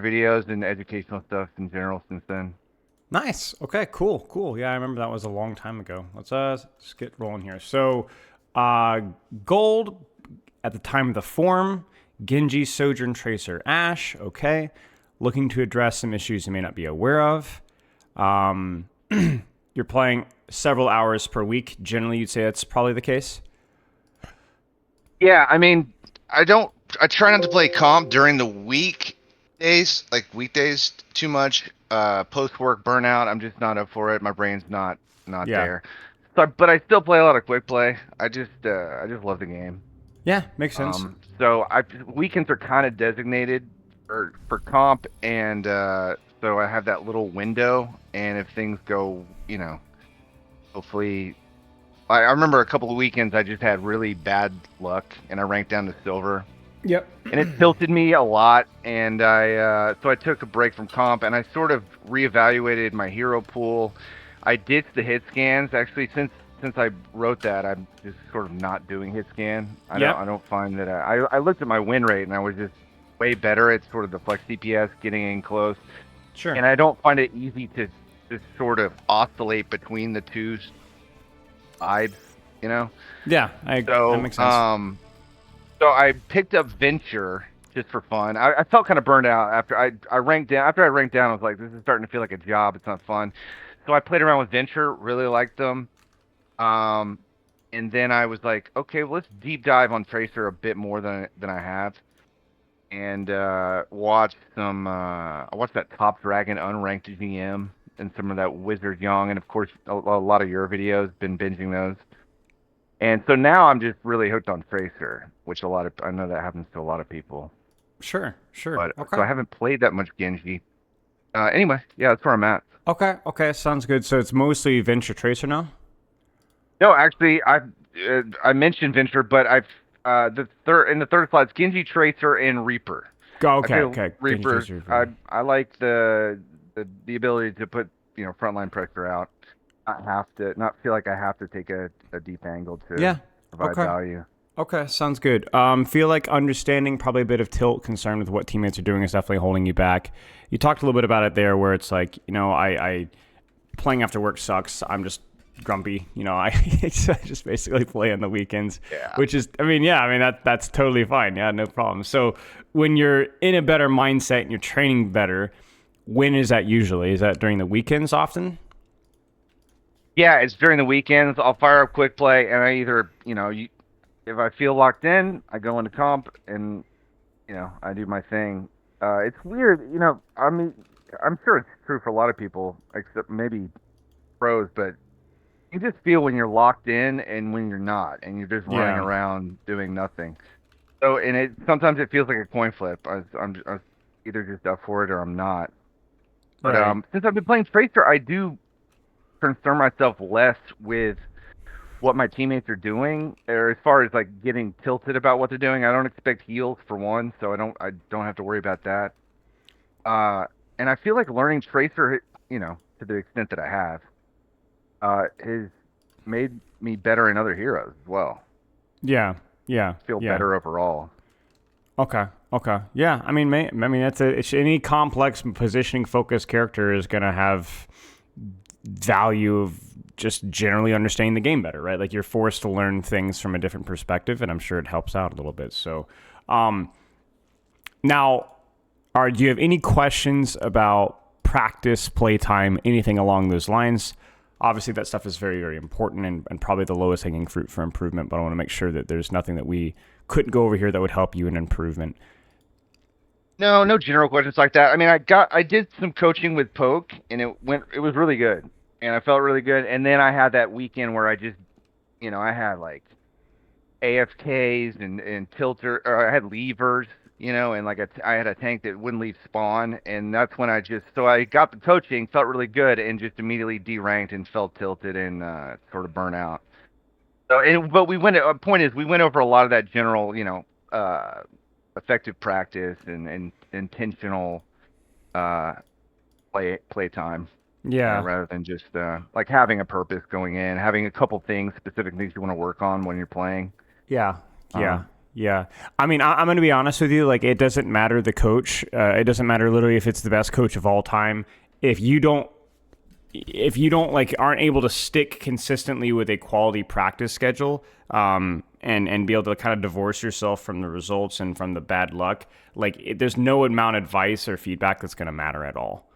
your videos and educational stuff in general since then. Nice. Okay, cool. Yeah, I remember that was a long time ago. Let's just get rolling here. So, uh, gold at the time of the form, Genji, Sojourn, Tracer, Ash. Okay, looking to address some issues you may not be aware of. Um, you're playing several hours per week. Generally, you'd say that's probably the case. Yeah, I mean, I don't. I try not to play comp during the weekdays, like weekdays, too much. Post work burnout. I'm just not up for it. My brain's not Yeah. there. So, but I still play a lot of quick play. I just love the game. Yeah, makes sense. So I weekends are kind of designated for comp, and so I have that little window. And if things go, hopefully I remember a couple of weekends I just had really bad luck and I ranked down to silver. Yep. And it tilted me a lot, and so I took a break from comp and I sort of reevaluated my hero pool. I ditched the hit scans actually since I wrote that. I'm just sort of not doing hit scan. Yep. I don't find that I looked at my win rate and I was just way better at sort of the flex DPS getting in close, Sure. and I don't find it easy to just sort of oscillate between the two vibes, you know. Yeah, that So, makes sense. so I picked up Venture just for fun. I felt kind of burned out after I ranked down. After I ranked down, I was like, this is starting to feel like a job. It's not fun. So I played around with Venture, really liked them. Um, and then I was like, okay, well, let's deep dive on Tracer a bit more than I have, and watch some. I watched that Top Dragon unranked GM and some of that Wizard Young, and of course a lot of your videos. Been binging those. And so now I'm just really hooked on Tracer, which I know that happens to a lot of people. Sure. But so Okay. I haven't played that much Genji. Anyway, yeah, that's where I'm at. Okay, sounds good. So it's mostly Venture Tracer now? No, actually, I mentioned Venture, but I've the third slot, it's Genji, Tracer, and Reaper. Oh, I okay, feel okay. Genji Reaper. Tracer. I like the ability to put frontline pressure out. Not feel like I have to take a deep angle to Yeah. provide Okay. value. Okay, sounds good. Feel like understanding probably a bit of tilt, concern with what teammates are doing is definitely holding you back. You talked a little bit about it there, where it's like, I playing after work sucks. I'm just grumpy. I just basically play on the weekends, Yeah. which is, that's totally fine. Yeah, no problem. So when you're in a better mindset and you're training better, when is that usually? Is that during the weekends often? Yeah, it's during the weekends. I'll fire up quick play, and I either, if I feel locked in, I go into comp, and I do my thing. It's weird, I mean, I'm sure it's true for a lot of people, except maybe pros, but you just feel when you're locked in and when you're not, and you're just running Yeah. around doing nothing. So, and it sometimes it feels like a coin flip. I'm either just up for it or I'm not. But Right. since I've been playing Tracer, I do concern myself less with what my teammates are doing, or as far as like getting tilted about what they're doing. I don't expect heals for one, so I don't have to worry about that. Uh, and I feel like learning Tracer, to the extent that I have, has made me better in other heroes as well. Yeah. Yeah. Feel Yeah. better overall. Okay. Okay. Yeah. That's any complex positioning focused character is going to have value of just generally understanding the game better, right? Like you're forced to learn things from a different perspective, and I'm sure it helps out a little bit. So, um, now, do you have any questions about practice, playtime, anything along those lines? Obviously, that stuff is very, very important and probably the lowest hanging fruit for improvement. But I want to make sure that there's nothing that we couldn't go over here that would help you in improvement. No, no general questions like that. I mean, I did some coaching with Poke, and it was really good, and I felt really good. And then I had that weekend where I just, I had like AFKs and tilter, or I had levers, and like I had a tank that wouldn't leave spawn, and that's when so I got the coaching, felt really good, and just immediately deranked and felt tilted and sort of burnt out. So, but we went. Point is, we went over a lot of that general, effective practice and intentional uh, play time, Yeah. rather than just like having a purpose going in, having a couple things, specific things you want to work on when you're playing. Yeah. Yeah. Um, Yeah. I mean, I'm going to be honest with you. Like, it doesn't matter the coach. It doesn't matter literally if it's the best coach of all time. If you don't, like aren't able to stick consistently with a quality practice schedule, and be able to kind of divorce yourself from the results and from the bad luck, like there's no amount of advice or feedback that's going to matter at all.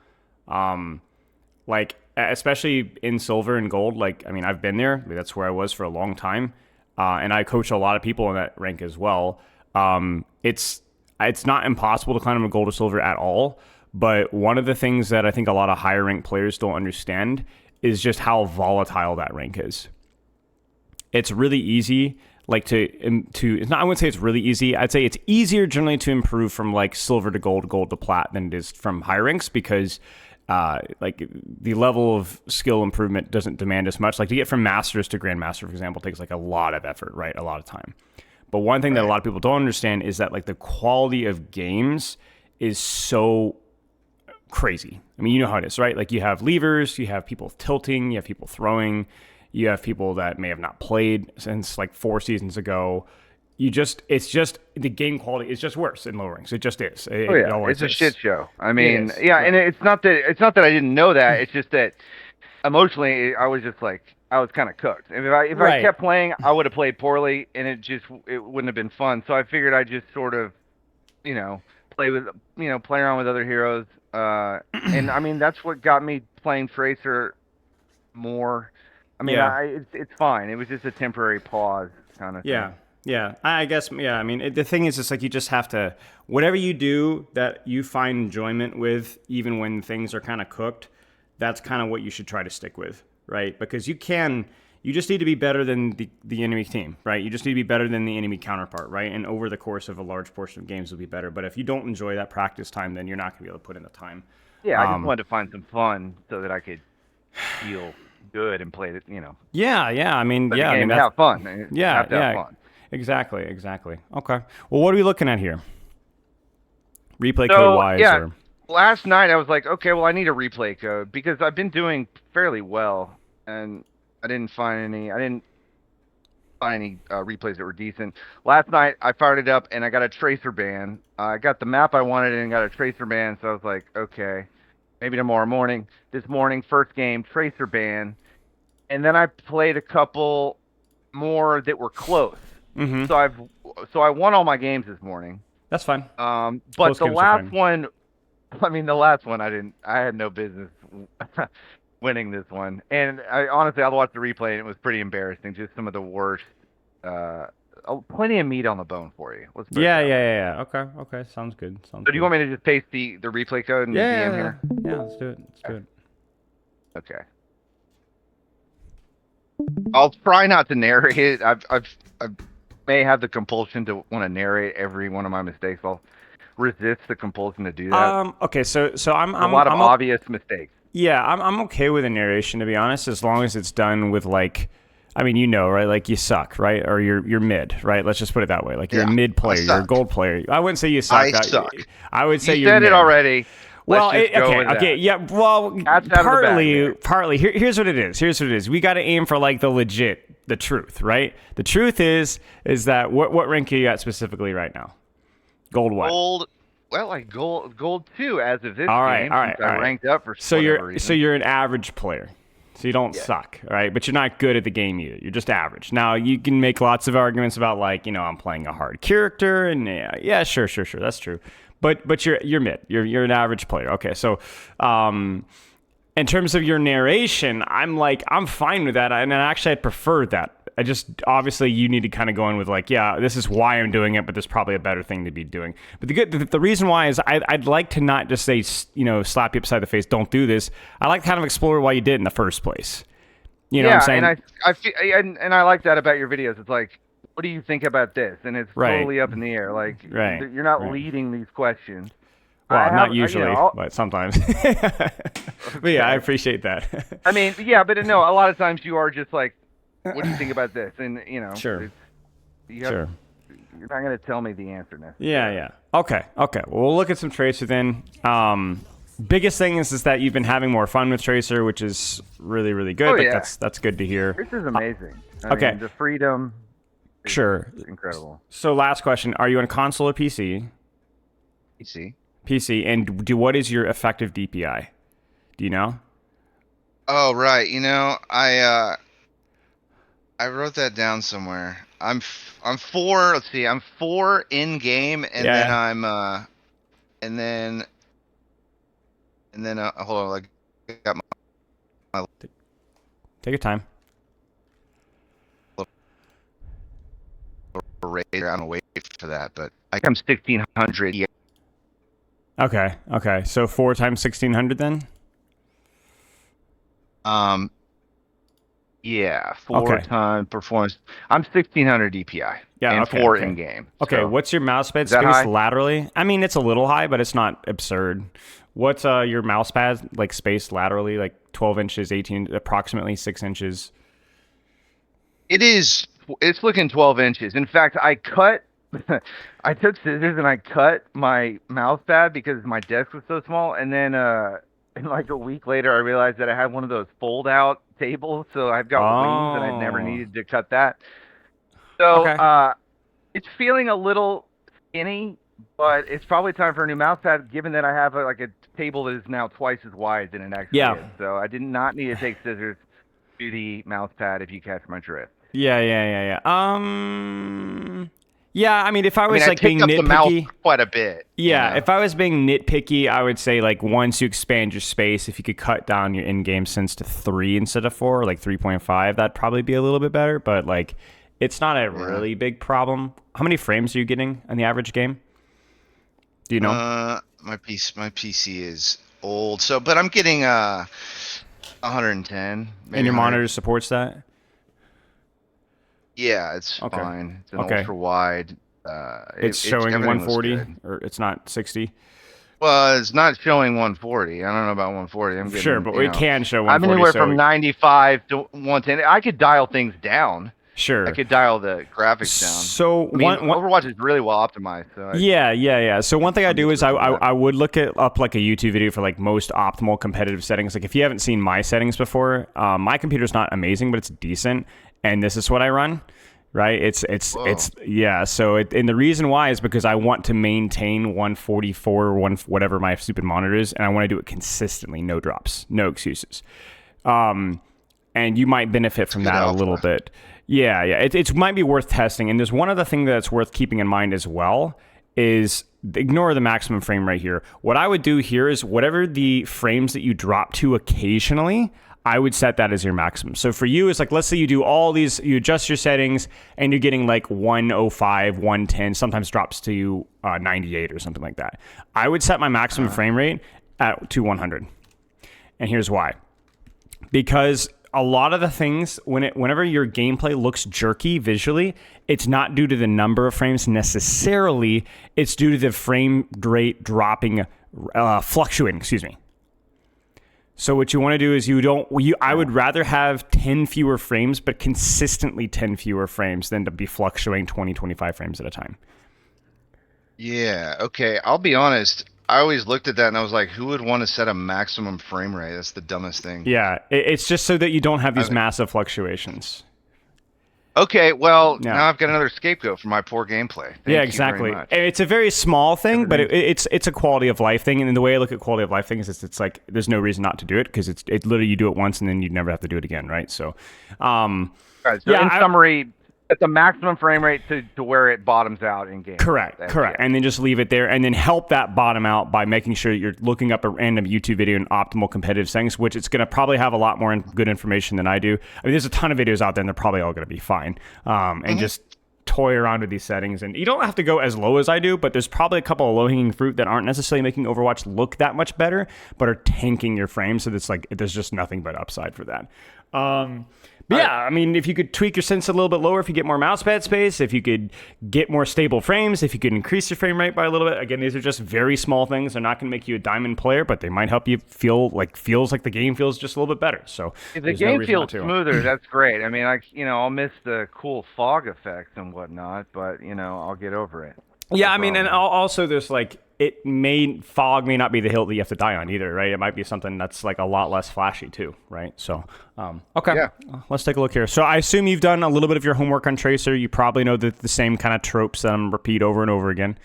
Like especially in silver and gold. Like, I mean, I've been there. That's where I was for a long time. And I coach a lot of people in that rank as well. It's not impossible to climb from gold to silver at all. But one of the things that I think a lot of higher ranked players don't understand is just how volatile that rank is. It's really easy, like it's not. I wouldn't say it's really easy. I'd say it's easier generally to improve from like silver to gold, gold to plat than it is from high ranks because like the level of skill improvement doesn't demand as much. Like to get from masters to grandmaster, for example, takes like a lot of effort, right? A lot of time. But one thing that a lot of people don't understand is that like the quality of games is so crazy. I mean, you know how it is, right? Like you have levers, you have people tilting, you have people throwing, you have people that may have not played since like 4 seasons ago. It's just the game quality is just worse in lower ranks. It just is. It's a shit show. I mean, and it's not that I didn't know that. It's just that emotionally, I was just like I was kind of cooked. And if I kept playing, I would have played poorly, and it wouldn't have been fun. So I figured I'd just sort of, play around with other heroes. And I mean that's what got me playing Tracer more. I mean, it's fine. It was just a temporary pause kind of thing. Yeah, I guess, yeah, I mean, the thing is, it's like you just have to, whatever you do that you find enjoyment with, even when things are kind of cooked, that's kind of what you should try to stick with, right? Because you just need to be better than the enemy team, right? You just need to be better than the enemy counterpart, right? And over the course of a large portion of games, you'll be better. But if you don't enjoy that practice time, then you're not going to be able to put in the time. Yeah, I just wanted to find some fun so that I could feel good and play it, Yeah, I mean, but I mean, have fun. Yeah, have fun. Exactly. Okay. Well, what are we looking at here? Replay code wise? Yeah. Or... Last night I was like, okay, well I need a replay code because I've been doing fairly well, and I didn't find any replays that were decent. Last night I fired it up and I got a tracer ban. I got the map I wanted and got a tracer ban, so I was like, okay, maybe tomorrow morning. This morning, first game, tracer ban, and then I played a couple more that were close. Mm-hmm. So I won all my games this morning. That's fine. But the last one, I had no business winning this one. And I honestly watched the replay and it was pretty embarrassing. Just some of the worst. Plenty of meat on the bone for you. Yeah. Okay. Sounds good. So do you want me to just paste the replay code in the DM here? Yeah, let's do it. Okay. I'll try not to narrate it. I may have the compulsion to want to narrate every one of my mistakes. I'll resist the compulsion to do that. Okay, so I'm a lot of obvious mistakes. Yeah, I'm okay with a narration, to be honest, as long as it's done with like, I mean, right? Like you suck, right? Or you're mid, right? Let's just put it that way. Like you're a mid player, you're a gold player. I wouldn't say you suck. I suck. I would say you you're said mid. It already. Well, okay, yeah. Well, partly. Here's what it is. We got to aim for like the truth, right? The truth is that what rank are you at specifically right now? Gold what? Gold. Well, like gold 2 as of this all right. I ranked up for whatever reason. So you're an average player. So you don't suck, right? But you're not good at the game either. You're just average. Now you can make lots of arguments about like, I'm playing a hard character and sure, that's true. But you're mid. You're an average player. Okay, so in terms of your narration, I'm fine with that, and actually I'd prefer that. I just obviously you need to kind of go in with like, yeah, this is why I'm doing it, but there's probably a better thing to be doing. But the reason why is I'd like to not just say slap you upside the face, don't do this. I like to kind of explore why you did it in the first place. You know what I'm saying? And I feel, and I like that about your videos. It's like, what do you think about this? And it's totally up in the air. Like you're not leading these questions. Well, not usually, but sometimes. But yeah, I appreciate that. I mean, yeah, but no, a lot of times you are just like, what do you think about this? And sure. You're not going to tell me the answer now. Yeah. Okay. Well, we'll look at some Tracer then. Biggest thing is that you've been having more fun with Tracer, which is really, really good. That's good to hear. This is amazing. Okay. The freedom. Sure. incredible. So last question: are you on console or PC? PC. PC, and what is your effective DPI? Do you know? Oh, right. I wrote that down somewhere. I'm four. Let's see. I'm four in game, and then Yeah. I'm and then hold on. Like, I got my Take your time. little radar. I'm gonna wait for that, but I think I'm 1600. Yeah. Okay. Okay. So 4 times 1600 then. um Yeah, four Okay. time performance. I'm 1600 DPI Yeah. and Okay. four Okay. in game. Okay. So, What's your mouse pad is that space high? laterally? I mean, it's a little high, but it's not absurd. What's your mouse pad like space laterally? Like 12 inches, 18, approximately 6 inches. it is. It's looking 12 inches. In fact, I took scissors and I cut my mouse pad because my desk was so small. And then, and like a week later, I realized that I had one of those fold out tables. So I've got wings and I'd never Oh. needed to cut that. So, Okay. it's feeling a little skinny, but it's probably time for a new mouse pad given that I have like a table that is now twice as wide than it actually Yeah. is. So I did not need to take scissors to the mouse pad if you catch my drift. Yeah. Yeah. Yeah. Yeah. Yeah. I mean, if I I mean, was I like picked being up the mouse nitpicky. quite a bit. Yeah, if I was being nitpicky, I would say like once you expand your space, if you could cut down your in-game sense to 3 instead of 4, like 3.5, that'd probably be a little bit better. But like, it's not a Yeah. really big problem. How many frames are you getting in the average game? Do you know? My PC is old, but I'm getting 110, And maybe your 100. monitor supports that? Yeah, it's Okay. fine. It's an Okay. ultra wide. It's It's showing everything looks 140, good. or it's not 60. Well, it's not showing 140. I don't know about 140. I'm Sure, getting, but it can show I'm 140. anywhere from So 95 to 110. I could dial things down. I sure. could dial the graphics down. So I mean, one Overwatch is really well optimized. So yeah. So one thing I I'm do just is I, looking I at that. I would look it up like a YouTube video for like most optimal competitive settings. Like if you haven't seen my settings before, my computer's not amazing, but it's decent, and this is what I run. Right? It's yeah. So and the reason why is because I want to maintain 144 whatever my stupid monitor is, and I want to do it consistently, no drops, no excuses. And you might benefit from good that a alpha. little bit. Yeah. It might be worth testing. And there's one other thing that's worth keeping in mind as well is ignore the maximum frame rate here. What I would do here is whatever the frames that you drop to occasionally, I would set that as your maximum. So for you, it's like, let's say you do all these, you adjust your settings and you're getting like 105, 110, sometimes drops to 98 or something like that. I would set my maximum frame rate to 100. And here's why. Because a lot of the things, whenever your gameplay looks jerky visually, it's not due to the number of frames necessarily. It's due to the frame rate dropping, fluctuating. Excuse me. So what you want to do is I would rather have 10 fewer frames, but consistently 10 fewer frames than to be fluctuating 20, 25 frames at a time. Yeah, okay. I'll be honest. I always looked at that and I was like, who would want to set a maximum frame rate? That's the dumbest thing. Yeah, it's just so that you don't have these massive fluctuations. Okay, well, Yeah. now I've got another scapegoat for my poor gameplay. Thank Yeah, you exactly. very much. And it's a very small thing, but it's a quality of life thing. And the way I look at quality of life things is it's like there's no reason not to do it because it's literally you do it once and then you never have to do it again, right? So, All right, so yeah, in summary, at the maximum frame rate to where it bottoms out in game. correct. Yeah. And then just leave it there and then help that bottom out by making sure that you're looking up a random YouTube video in optimal competitive settings, which it's going to probably have a lot more good information than I do. I mean, there's a ton of videos out there and they're probably all going to be fine. And just toy around with these settings. And you don't have to go as low as I do, but there's probably a couple of low-hanging fruit that aren't necessarily making Overwatch look that much better, but are tanking your frames. So it's like there's just nothing but upside for that. But yeah, I mean, if you could tweak your sense a little bit lower, if you get more mousepad space, if you could get more stable frames, if you could increase your frame rate by a little bit. Again, these are just very small things. They're not going to make you a diamond player, but they might help you feels like the game feels just a little bit better. So If the there's no game reason not feels to. smoother, that's great. I mean, I'll miss the cool fog effects and whatnot, but I'll get over it. Yeah, I mean, and also there's like fog may not be the hill that you have to die on either, right? It might be something that's like a lot less flashy too, right? So, okay, Yeah. let's take a look here. So I assume you've done a little bit of your homework on Tracer. You probably know the same kind of tropes that I'm repeat over and over again.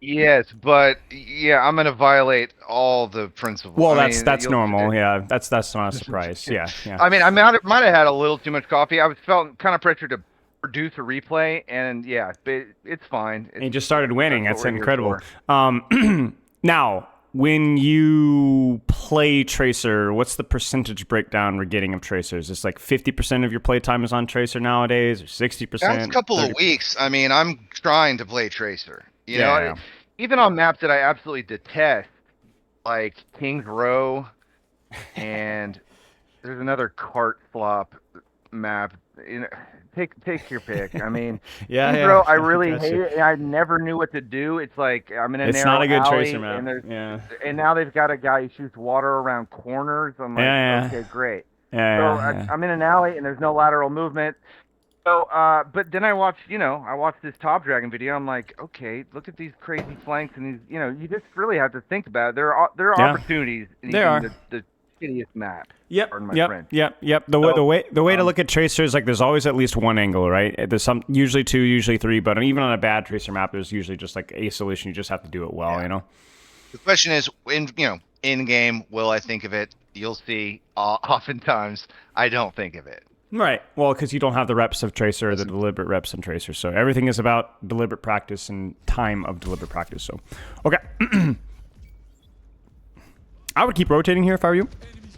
Yes, but yeah, I'm gonna violate all the principles. Well, I that's mean, normal. Yeah, that's not a surprise. Yeah, yeah. I mean, I might have had a little too much coffee. I was felt kind of pressured to produce a replay, and yeah, but it's fine. And you just started winning. That's That's what we're here incredible. for. Now, when you play Tracer, what's the percentage breakdown we're getting of Tracer? Is this like 50% of your playtime is on Tracer nowadays, or 60%? Past couple 30? of weeks, I mean, I'm trying to play Tracer. You know, Yeah. even on maps that I absolutely detest, like Kings Row, and there's another cart flop map. You know, take your pick. I mean, Yeah, Kings yeah. Row, I really Gotcha. hate it. And I never knew what to do. It's like I'm in a It's narrow not a good alley, Tracer map. and there's Yeah. and now they've got a guy who shoots water around corners. I'm like, Yeah, yeah. okay, great. Yeah, So yeah. I'm in an alley and there's no lateral movement. So, but then I watched this Top Dragon video. I'm like, okay, look at these crazy flanks and these, you just really have to think about it. There are Yeah. opportunities in There are. even the shittiest map. Yep, Pardon my yep, French. yep, yep. The way to look at Tracer is like there's always at least one angle, right? There's usually two, usually three, but even on a bad Tracer map, there's usually just like a solution. You just have to do it well, you know? The question is, in game, will I think of it? You'll see. Oftentimes, I don't think of it. Right. Well, because you don't have the reps of Tracer or the deliberate reps in Tracer. So everything is about deliberate practice and time of deliberate practice. So, okay. I would keep rotating here if I were you.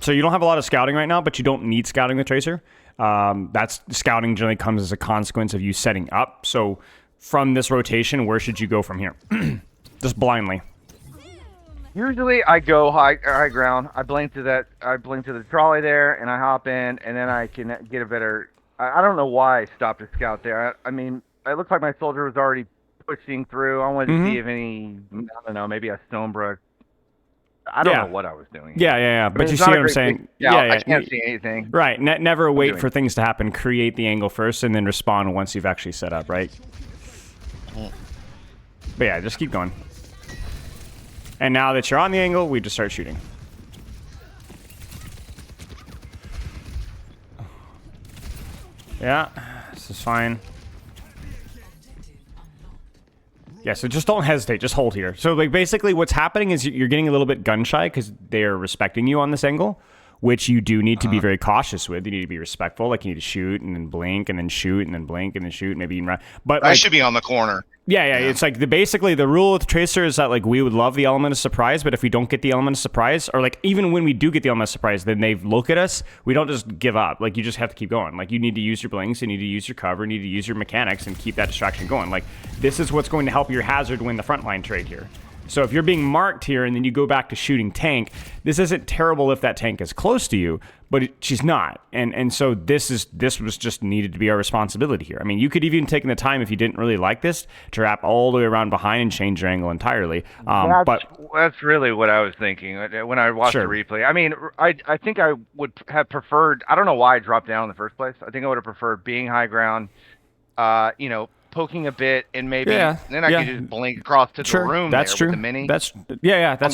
So you don't have a lot of scouting right now, but you don't need scouting with Tracer. That's scouting generally comes as a consequence of you setting up. So from this rotation, where should you go from here? Just blindly. Usually, I go high ground. I blink to the trolley there, and I hop in, and then I can get a better. I don't know why I stopped to scout there. I mean, it looked like my soldier was already pushing through. I wanted to see if any, I don't know, maybe a Stonebrook. I don't know what I was doing. Yeah. But I mean, you it's see not what a I'm great saying? big scout. I can't see anything. Right. Never wait doing for things to happen. Create the angle first, and then respond once you've actually set up, right? But yeah, just keep going. And now that you're on the angle, we just start shooting. Yeah, this is fine. Yeah, so just don't hesitate. Just hold here. So like basically what's happening is you're getting a little bit gun shy because they're respecting you on this angle, which you do need to be very cautious with. You need to be respectful. Like you need to shoot and then blink and then shoot and then blink and then shoot, maybe even run. But I like, should be on the corner. yeah. It's like basically the rule with Tracer is that like we would love the element of surprise, but if we don't get the element of surprise, or like even when we do get the element of surprise, then they look at us. We don't just give up. Like you just have to keep going. Like you need to use your blinks, you need to use your cover, you need to use your mechanics and keep that distraction going. Like this is what's going to help your hazard win the frontline trade here. So if you're being marked here and then you go back to shooting tank, this isn't terrible if that tank is close to you, but she's not. And so this was just needed to be our responsibility here. I mean, you could even take the time if you didn't really like this to wrap all the way around behind and change your angle entirely. That's really what I was thinking when I watched the replay. I mean, I think I would have preferred. I don't know why I dropped down in the first place. I think I would have preferred being high ground. Poking a bit and maybe then I could just blink across to the room. That's there true. With the mini. That's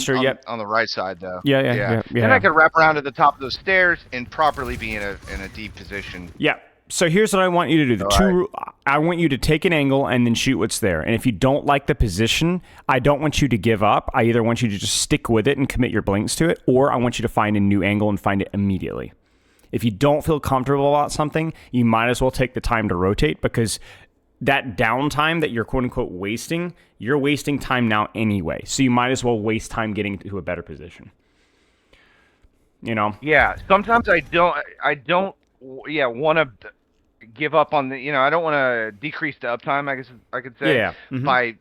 true. Yep. On the right side though. Yeah. Then I could wrap around to the top of those stairs and properly be in a deep position. Yeah. So here's what I want you to do. I want you to take an angle and then shoot what's there. And if you don't like the position, I don't want you to give up. I either want you to just stick with it and commit your blinks to it, or I want you to find a new angle and find it immediately. If you don't feel comfortable about something, you might as well take the time to rotate, because that downtime that you're quote unquote wasting, you're wasting time now anyway. So you might as well waste time getting to a better position. You know? Yeah. Sometimes I don't want to give up on the, I don't want to decrease the uptime, I guess I could say, by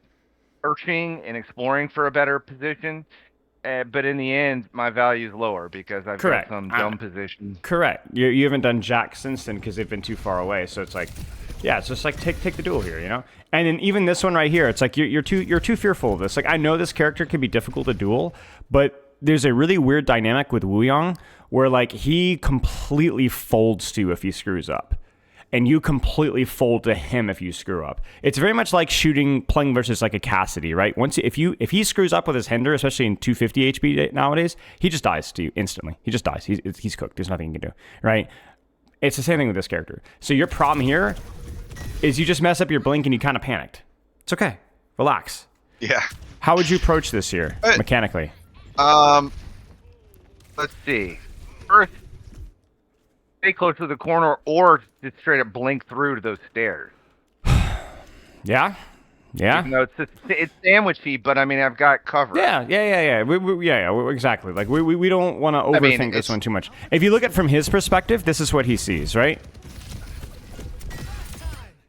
searching and exploring for a better position. But in the end, my value is lower because I've got some dumb position. Correct. You haven't done jack since then because they've been too far away. So it's like, yeah, it's just like take the duel here, you know. And then even this one right here, it's like you're too fearful of this. Like I know this character can be difficult to duel, but there's a really weird dynamic with Wuyong where like he completely folds to you if he screws up. and you completely fold to him if you screw up. It's very much like playing versus like a Cassidy, right? If he screws up with his Hinder, especially in 250 HP nowadays, he just dies to you instantly. He just dies. He's cooked. There's nothing you can do, right? It's the same thing with this character. So your problem here is you just mess up your blink and you kind of panicked. It's okay. Relax. Yeah. How would you approach this here mechanically? Let's see. First, stay close to the corner, or just straight up blink through to those stairs. Yeah. Even though it's sandwichy, but I mean I've got cover. Yeah. Exactly. Like we don't want to overthink this one too much. If you look at it from his perspective, this is what he sees, right?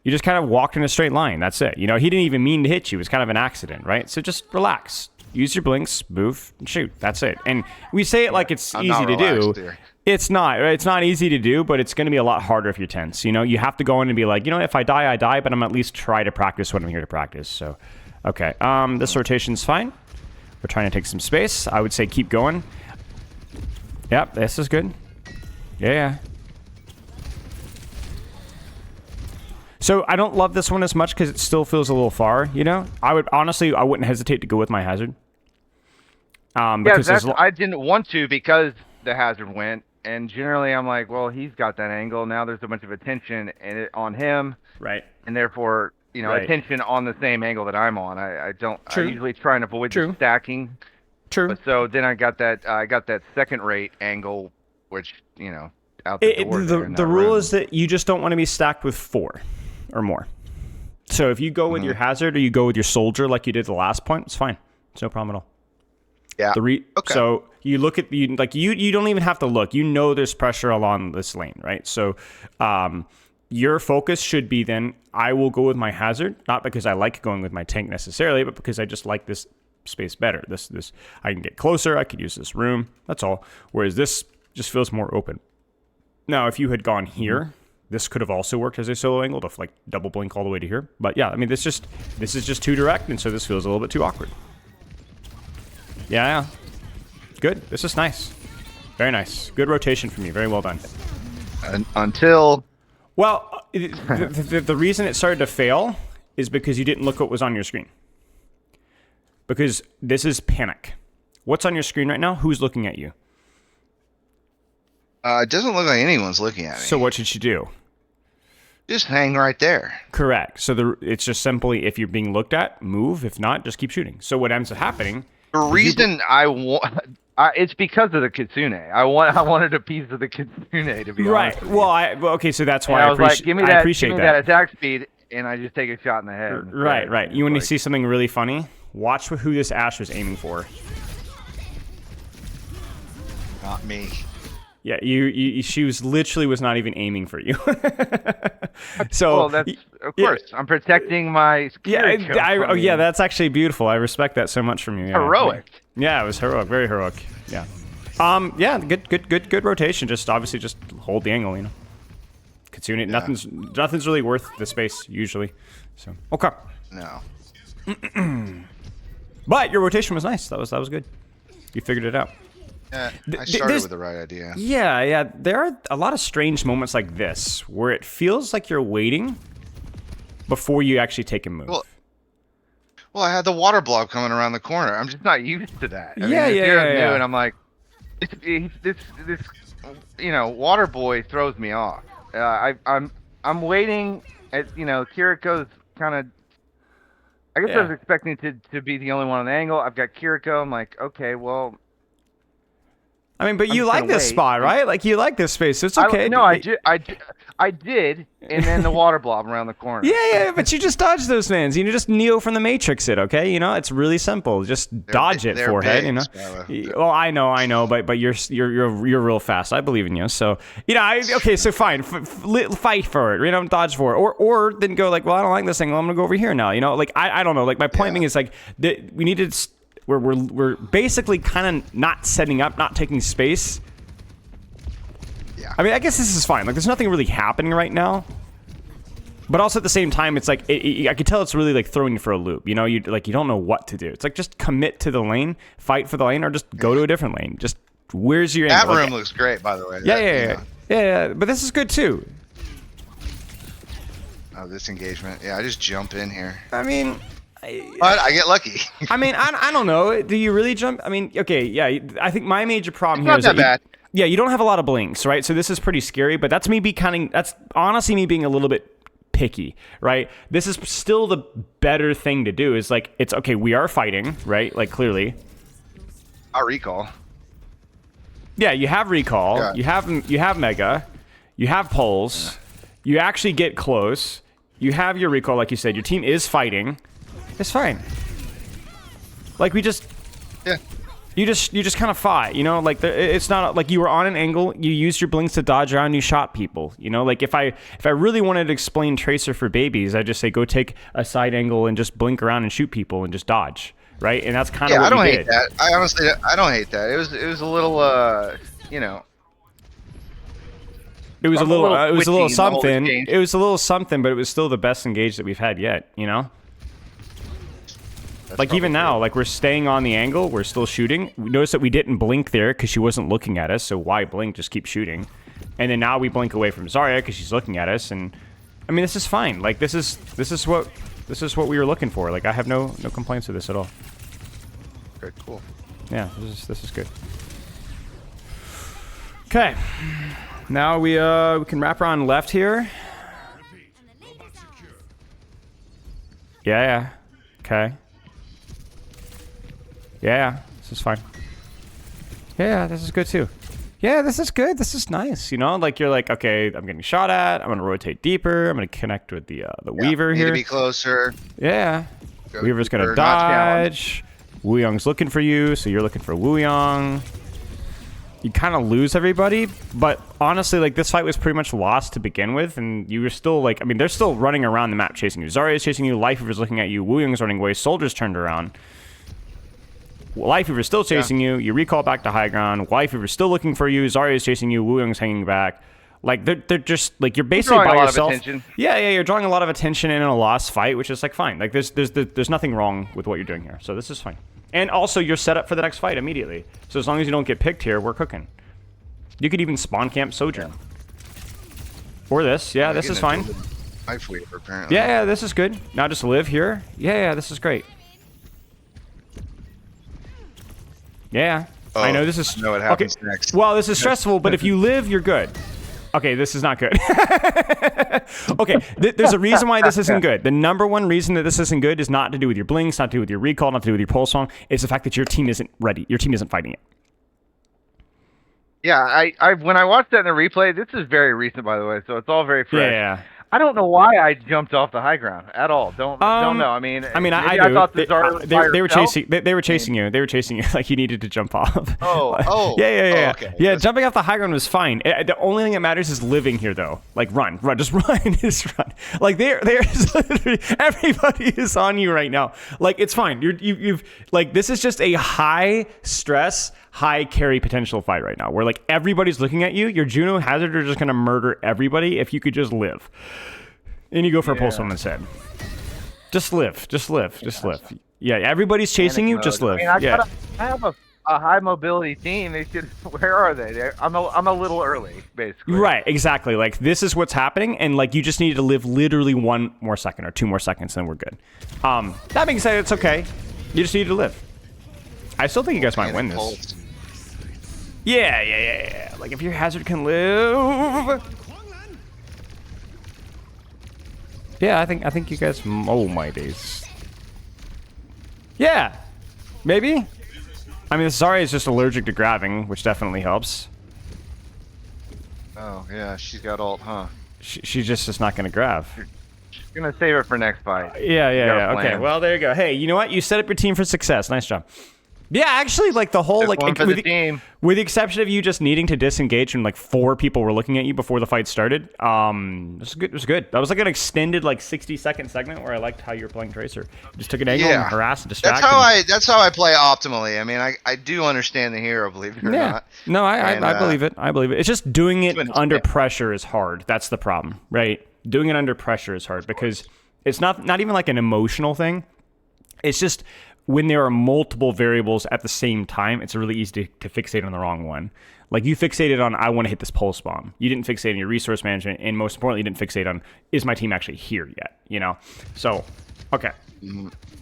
You just kind of walked in a straight line. That's it. You know, he didn't even mean to hit you. It was kind of an accident, right? So just relax. Use your blinks, move, and shoot. That's it. And we say it like it's easy to do. Here. It's not. Right? It's not easy to do, but it's going to be a lot harder if you're tense. You know, you have to go in and be like, you know, if I die, I die, but I'm at least try to practice what I'm here to practice. So, okay. This rotation's fine. We're trying to take some space. I would say keep going. Yep, this is good. Yeah. So I don't love this one as much because it still feels a little far, you know? I wouldn't hesitate to go with my hazard. Because I didn't want to because the hazard went, and generally I'm like, well, he's got that angle. Now there's a bunch of attention on him. Right. And therefore, you know, attention on the same angle that I'm on. I usually try and avoid the stacking. True. But so then I got that second rate angle, which, you know, out the door. The rule is that you just don't want to be stacked with 4 or more. So if you go with your hazard or you go with your soldier like you did the last point, it's fine. It's no problem at all. Yeah. Okay. So you look at you don't even have to look. You know there's pressure along this lane, right? So your focus should be then I will go with my hazard, not because I like going with my tank necessarily, but because I just like this space better. This I can get closer, I could use this room. That's all. Whereas this just feels more open. Now, if you had gone here, this could have also worked as a solo angle to like double blink all the way to here. But yeah, I mean this is just too direct, and so this feels a little bit too awkward. Yeah. Good. This is nice. Very nice. Good rotation from you. Very well done. Until... Well, the reason it started to fail is because you didn't look what was on your screen. Because this is panic. What's on your screen right now? Who's looking at you? It doesn't look like anyone's looking at me. So what should you do? Just hang right there. Correct. So it's just simply, if you're being looked at, move. If not, just keep shooting. So what ends up happening... The reason it's because of the Kitsune. I wanted a piece of the Kitsune, to be honest. Right. Well, okay, so that's why I was like, give me that attack speed, and I just take a shot in the head. Right. You want to see something really funny? Watch who this Ashe was aiming for. Not me. Yeah, she was not even aiming for you. So, well, that's of course. I'm protecting my Kiriko. That's actually beautiful. I respect that so much from you. Yeah. Heroic. Yeah, it was heroic, very heroic. Yeah. Good rotation. Just obviously just hold the angle, you know. Kitsune, nothing's really worth the space usually. So okay. No. But your rotation was nice. That was good. You figured it out. Yeah, I started with the right idea. Yeah. There are a lot of strange moments like this where it feels like you're waiting before you actually take a move. Well, I had the water blob coming around the corner. I'm just not used to that. I mean, yeah. New, and I'm like, this water boy throws me off. I'm waiting at Kiriko's kind of. I guess I was expecting to be the only one on the angle. I've got Kiriko. I'm like, okay, well. I mean, but you like this spot, right? Like, you like this space, so it's okay. I did, and then the water blob around the corner. Yeah, but you just dodge those things. You just Neo from the Matrix it, okay? You know, it's really simple. Just dodge it, forehead, big, you know? Well, I know, but you're real fast. I believe in you. So, okay, so fine. Fight for it, dodge for it. Or then go like, well, I don't like this thing. Well, I'm going to go over here now, Like, I don't know. Like, my point being is, like, we need to... We're basically kind of not setting up, not taking space. Yeah. I mean, I guess this is fine. Like, there's nothing really happening right now. But also at the same time, it's like I could tell it's really like throwing you for a loop. You don't know what to do. It's like just commit to the lane, fight for the lane, or just go to a different lane. Just where's your that room looks great, by the way. Yeah. But this is good too. Oh, this engagement. Yeah, I just jump in here. I mean, But I get lucky. I mean, I don't know. Do you really jump? I mean, okay, yeah. I think my major problem It's here not is that bad. yeah, you don't have a lot of blinks, right? So this is pretty scary. But that's me that's honestly me being a little bit picky, right? This is still the better thing to do. Is like it's okay. We are fighting, right? Like clearly. I'll recall. Yeah, you have recall. Yeah. You have mega. You have pulls. You actually get close. You have your recall, like you said. Your team is fighting. It's fine. Like we just, Yeah. you just kind of fight, you know. Like it's not like you were on an angle. You used your blinks to dodge around. You shot people, you know. Like if I really wanted to explain Tracer for babies, I just say go take a side angle and just blink around and shoot people and just dodge, right? And that's kind of Yeah, what I don't you hate did. that. I honestly, I don't hate that. It was a little, you know. It was a I'm a little, little it was a little twitchy in the whole something. exchange. It was a little something, but it was still the best engage that we've had yet, you know. That's Like even probably now, true. like we're staying on the angle, we're still shooting. Notice that we didn't blink there because she wasn't looking at us, so why blink? Just keep shooting. And then now we blink away from Zarya because she's looking at us, and I mean this is fine. Like this is what we were looking for. Like I have no complaints with this at all. Okay, cool. Yeah, this is good. Okay, now we can wrap around left here. Yeah. Okay. Yeah, this is fine. Yeah, this is good too. Yeah, this is good. This is nice. You know, like you're like, okay, I'm getting shot at. I'm gonna rotate deeper. I'm gonna connect with the Weaver Need here. to be closer. Yeah. Go Weaver's gonna deeper. dodge. Wu Young's looking for you, so you're looking for Wu Young. You kind of lose everybody, but honestly, like this fight was pretty much lost to begin with, and you were still like, I mean, they're still running around the map chasing you. Zarya's chasing you. Life Weaver's looking at you. Wu Young's running away. Soldiers turned around. Life Weaver's still chasing you. You recall back to high ground. Life Weaver's still looking for you. Zarya's chasing you. Wu Young's hanging back. Like they're just like you're basically drawing by a lot of yourself. attention. Yeah, you're drawing a lot of attention in a lost fight, which is like fine. Like there's nothing wrong with what you're doing here, so this is fine. And also you're set up for the next fight immediately. So as long as you don't get picked here, we're cooking. You could even spawn camp Sojourn. Or this, yeah, this is fine. Life Weaver, apparently. Yeah, this is good. Now just live here. Yeah, this is great. Yeah, Oh, I know this is. I know what happens next. Well, this is stressful, but if you live, you're good. Okay, this is not good. Okay, there's a reason why this isn't good. The number one reason that this isn't good is not to do with your blinks, not to do with your recall, not to do with your pulse song. It's the fact that your team isn't ready. Your team isn't fighting it. Yeah, I when I watched that in the replay, this is very recent, by the way, so it's all very fresh. Yeah. I don't know why I jumped off the high ground at all. Don't know. I mean, I maybe do. thought the Zarya was by They were herself. chasing. They were chasing you. They were chasing you. Like you needed to jump off. Oh. Yeah. Okay. Yeah, jumping off the high ground was fine. The only thing that matters is living here, though. Like run, just run, just run. Like there's literally everybody is on you right now. Like it's fine. You've like this is just a high stress, high carry potential fight right now, where like everybody's looking at you. Your Juno Hazard are just gonna murder everybody if you could just live. And you go for a pulse on head. Just live. Yeah, everybody's chasing you. Panic Just mode. live. I mean, Yeah. I have a high mobility team. They should. Where are they? I'm a little early, basically. Right, exactly. Like this is what's happening, and like you just need to live literally 1 more second or 2 more seconds, and we're good. That being said, it's okay. You just need to live. I still think you guys might win this. Pulse. Yeah. Like if your hazard can live. Yeah, I think you guys. Oh my days. Yeah, maybe. I mean, Zarya is just allergic to grabbing, which definitely helps. Oh, yeah, she's got ult, huh? She just is not going to grab. Gonna save it for next fight. Yeah. got a Okay, plan. well, there you go. Hey, you know what? You set up your team for success. Nice job. Yeah, actually, like the whole, Took like, one for with the team. with the exception of you just needing to disengage and like 4 people were looking at you before the fight started. It was good. It was good. That was like an extended like 60-second segment where I liked how you were playing Tracer. Just took an angle and harassed and distracted. That's how I play optimally. I mean, I do understand the hero, believe it or not. No, I believe it. I believe it. It's just doing it Even- under pressure is hard. That's the problem, right? Doing it under pressure is hard because it's not even like an emotional thing. It's just when there are multiple variables at the same time, it's really easy to fixate on the wrong one. Like you fixated on, I want to hit this pulse bomb. You didn't fixate on your resource management, and most importantly, you didn't fixate on, is my team actually here yet? You know? So, okay.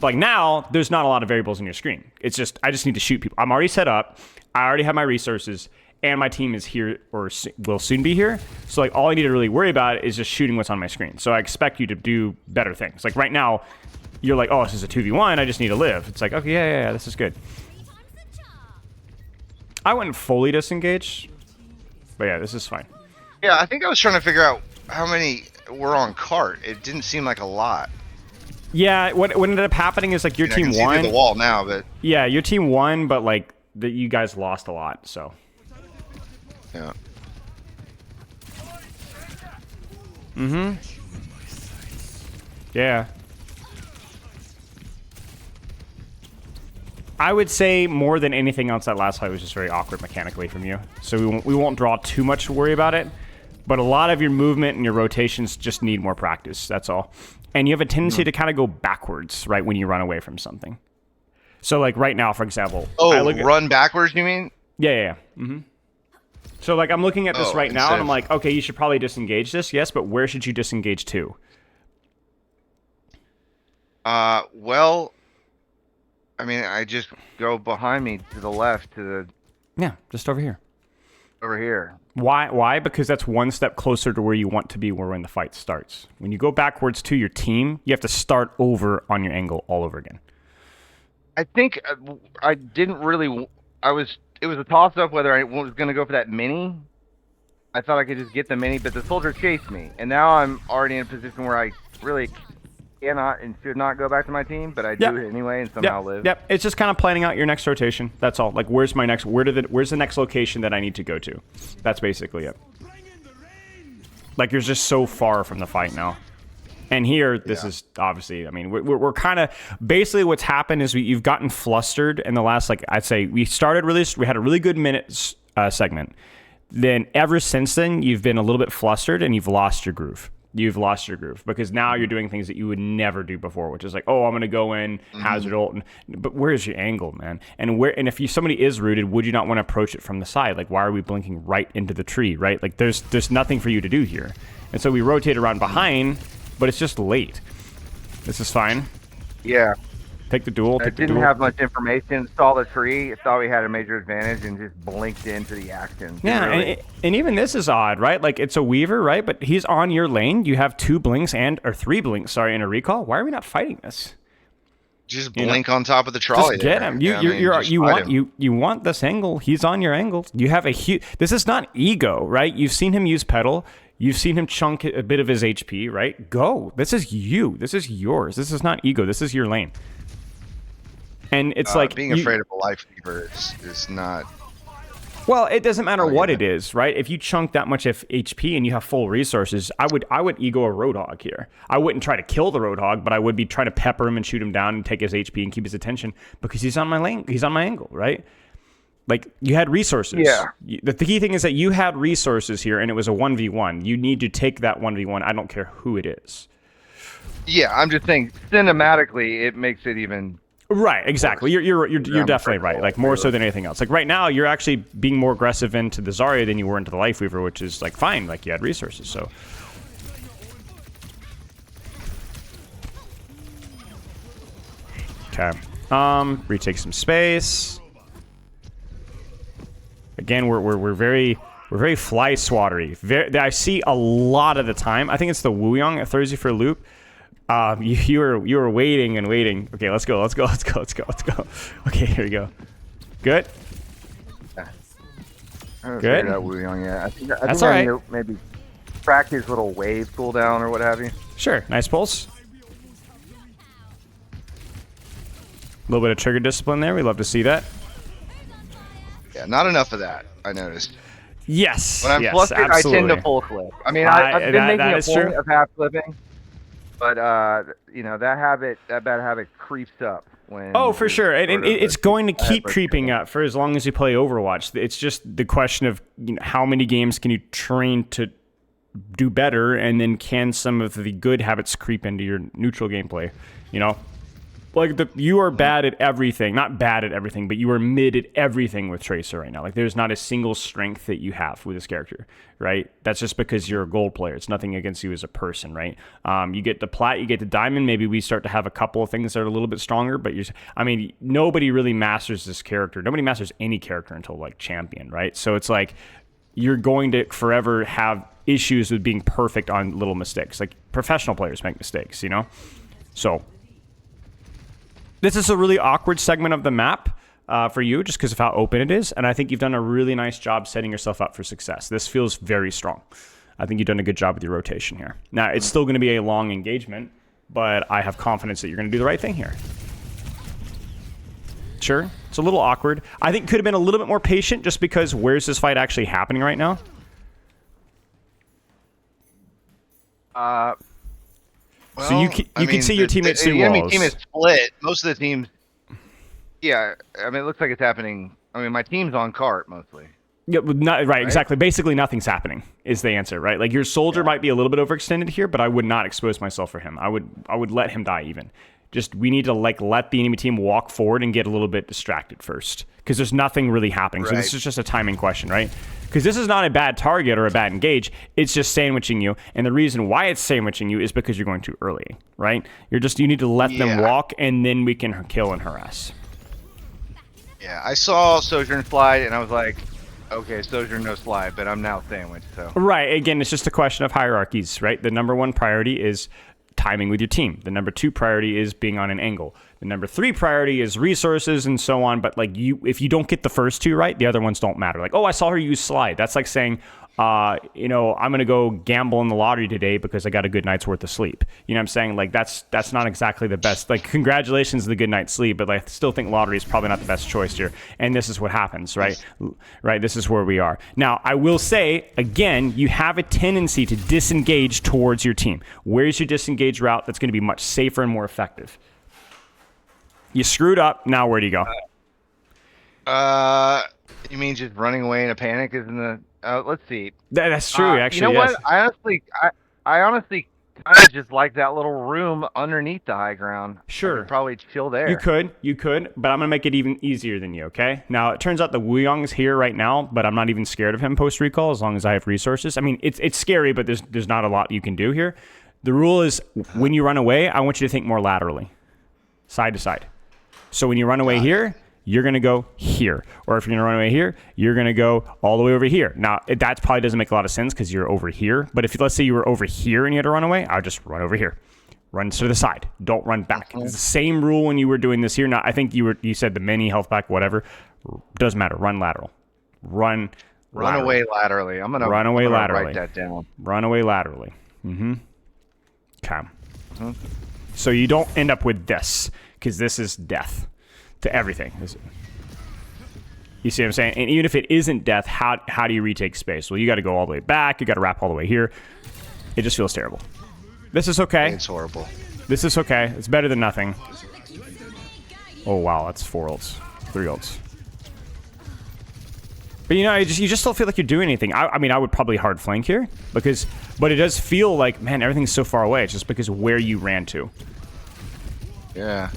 Like now, there's not a lot of variables in your screen. It's just, I just need to shoot people. I'm already set up. I already have my resources, and my team is here or will soon be here. So like all I need to really worry about is just shooting what's on my screen. So I expect you to do better things. Like right now, you're like, oh, this is a 2v1. I just need to live. It's like, okay, yeah, this is good. I wouldn't fully disengage, but yeah, this is fine. Yeah, I think I was trying to figure out how many were on cart. It didn't seem like a lot. Yeah, what ended up happening is like your team I can see won. through the wall now, but Yeah, your team won, but like you guys lost a lot. So yeah. Yeah. I would say more than anything else, that last fight was just very awkward mechanically from you. So we won't draw too much to worry about it. But a lot of your movement and your rotations just need more practice. That's all. And you have a tendency to kind of go backwards, right, when you run away from something. So like right now, for example. Oh, run backwards, you mean? Yeah. So like I'm looking at this right now, and I'm like, okay, you should probably disengage this, yes, but where should you disengage to? Well, I mean, I just go behind me to the left, to the Yeah, just over here. over here. Why? Because that's one step closer to where you want to be when the fight starts. When you go backwards to your team, you have to start over on your angle all over again. I think I didn't really. It was a toss up whether I was going to go for that mini. I thought I could just get the mini, but the soldier chased me, and now I'm already in a position where I really cannot and should not go back to my team, but I do it anyway and somehow live. Yep. It's just kind of planning out your next rotation. That's all. Like, where's the next location that I need to go to? That's basically it. Like, you're just so far from the fight now. And here, this is obviously, I mean, we're kind of, basically what's happened is you've gotten flustered in the last, like, I'd say we had a really good minute segment. Then ever since then, you've been a little bit flustered and you've lost your groove. Because now you're doing things that you would never do before, which is like, oh, I'm going to go in, hazard ult. But where's your angle, man? And if somebody is rooted, would you not want to approach it from the side? Like, why are we blinking right into the tree, right? Like, there's nothing for you to do here. And so we rotate around behind, but it's just late. This is fine. Yeah. Take the duel. I didn't have much information. Saw the tree. Thought we had a major advantage and just blinked into the action. Yeah, really. and even this is odd, right? Like, it's a Weaver, right? But he's on your lane. You have 2 blinks or 3 blinks, and a recall. Why are we not fighting this? Just blink on top of the trolley. Just get him. You want this angle. He's on your angle. You have a huge. This is not ego, right? You've seen him use pedal. You've seen him chunk a bit of his HP, right? Go. This is you. This is yours. This is not ego. This is your lane. And it's like being afraid of a life lever is not. Well, it doesn't matter what it is, right? If you chunk that much HP and you have full resources, I would ego a Roadhog here. I wouldn't try to kill the Roadhog, but I would be trying to pepper him and shoot him down and take his HP and keep his attention because he's on my lane. He's on my angle, right? Like, you had resources. Yeah. The key thing is that you had resources here, and it was a 1v1. You need to take that 1v1. I don't care who it is. Yeah, I'm just saying, cinematically, it makes it even. Right, exactly. You're definitely right. Like, more so than anything else. Like, right now, you're actually being more aggressive into the Zarya than you were into the Lifeweaver, which is, like, fine. Like, you had resources, so. Okay. Retake some space. Again, we're very fly swattery. I see a lot of the time. I think it's the Wuyong that throws you for a loop. You were waiting and waiting. Okay, let's go. Okay, here we go. Good. I haven't Good. figured out Wuyong yet. I think That's I all need right. to maybe track his little wave cooldown or what have you. Sure. Nice pulse. A little bit of trigger discipline there. We love to see that. Yeah, not enough of that, I noticed. Yes. When I'm yes, flustered, absolutely. I tend to full clip. I mean, I've been making a point of half clipping, but that bad habit creeps up when. Oh, for sure, and it's going to keep creeping up for as long as you play Overwatch. It's just the question of how many games can you train to do better, and then can some of the good habits creep into your neutral gameplay? Like you are bad at everything. Not bad at everything, but you are mid at everything with Tracer right now. Like there's not a single strength that you have with this character, right? That's just because you're a gold player. It's nothing against you as a person, right? You get to plat, you get to diamond. Maybe we start to have a couple of things that are a little bit stronger, but I mean, nobody really masters this character. Nobody masters any character until like champion, right? So it's like you're going to forever have issues with being perfect on little mistakes. Like professional players make mistakes, you know? So this is a really awkward segment of the map for you just because of how open it is. And I think you've done a really nice job setting yourself up for success. This feels very strong. I think you've done a good job with your rotation here. Now, it's still going to be a long engagement, but I have confidence that you're going to do the right thing here. Sure, it's a little awkward. I think could have been a little bit more patient just because where's this fight actually happening right now? Well, So you can see your teammates through The enemy walls. team is split. Most of the teams. Yeah, I mean, it looks like it's happening. I mean, my team's on cart mostly. Yeah, right, exactly. Basically, nothing's happening is the answer, right? Like your soldier might be a little bit overextended here, but I would not expose myself for him. I would let him die even. Just we need to like let the enemy team walk forward and get a little bit distracted first because there's nothing really happening. So this is just a timing question, right? Because this is not a bad target or a bad engage. It's just sandwiching you, and the reason why it's sandwiching you is because you're going too early, right? You need to let them walk, and then we can kill and harass. Yeah, I saw Sojourn slide, and I was like, okay, Sojourn no slide, but I'm now sandwiched. So Right. Again, it's just a question of hierarchies, right? The number one priority is timing with your team. The number two priority is being on an angle. The number three priority is resources and so on. But like if you don't get the first two right, the other ones don't matter. Like, oh, I saw her use slide. That's like saying, I'm going to go gamble in the lottery today because I got a good night's worth of sleep. You know what I'm saying? Like that's not exactly the best. Like congratulations to the good night's sleep, but I still think lottery is probably not the best choice here. And this is what happens, right? Right. This is where we are. Now, I will say again, you have a tendency to disengage towards your team. Where's your disengage route that's going to be much safer and more effective? You screwed up. Now where do you go? you mean just running away in a panic isn't the? Let's see. That's true. Actually, you know yes. what? I honestly kind of just like that little room underneath the high ground. Sure. I could probably chill there. You could, but I'm gonna make it even easier than you. Okay. Now it turns out the Wuyong's here right now, but I'm not even scared of him post recall as long as I have resources. I mean, it's scary, but there's not a lot you can do here. The rule is when you run away, I want you to think more laterally, side to side. So when you run away here, you're going to go here. Or if you're going to run away here, you're going to go all the way over here. Now, that probably doesn't make a lot of sense because you're over here. But if let's say you were over here and you had to run away, I would just run over here. Run to the side. Don't run back. It's the same rule when you were doing this here. Now, I think you said the mini, health back, whatever. Doesn't matter. Run lateral. Run away laterally. I'm going to write that down. Run away laterally. Mm-hmm. Okay. Mm-hmm. So you don't end up with this because this is death to everything. You see what I'm saying? And even if it isn't death, how do you retake space? Well, you got to go all the way back. You got to wrap all the way here. It just feels terrible. This is okay. It's horrible. This is okay. It's better than nothing. Oh, wow. That's 4 ults. 3 ults. But, you just don't feel like you're doing anything. I mean, I would probably hard flank here. But it does feel like, man, everything's so far away. It's just because of where you ran to. Yeah.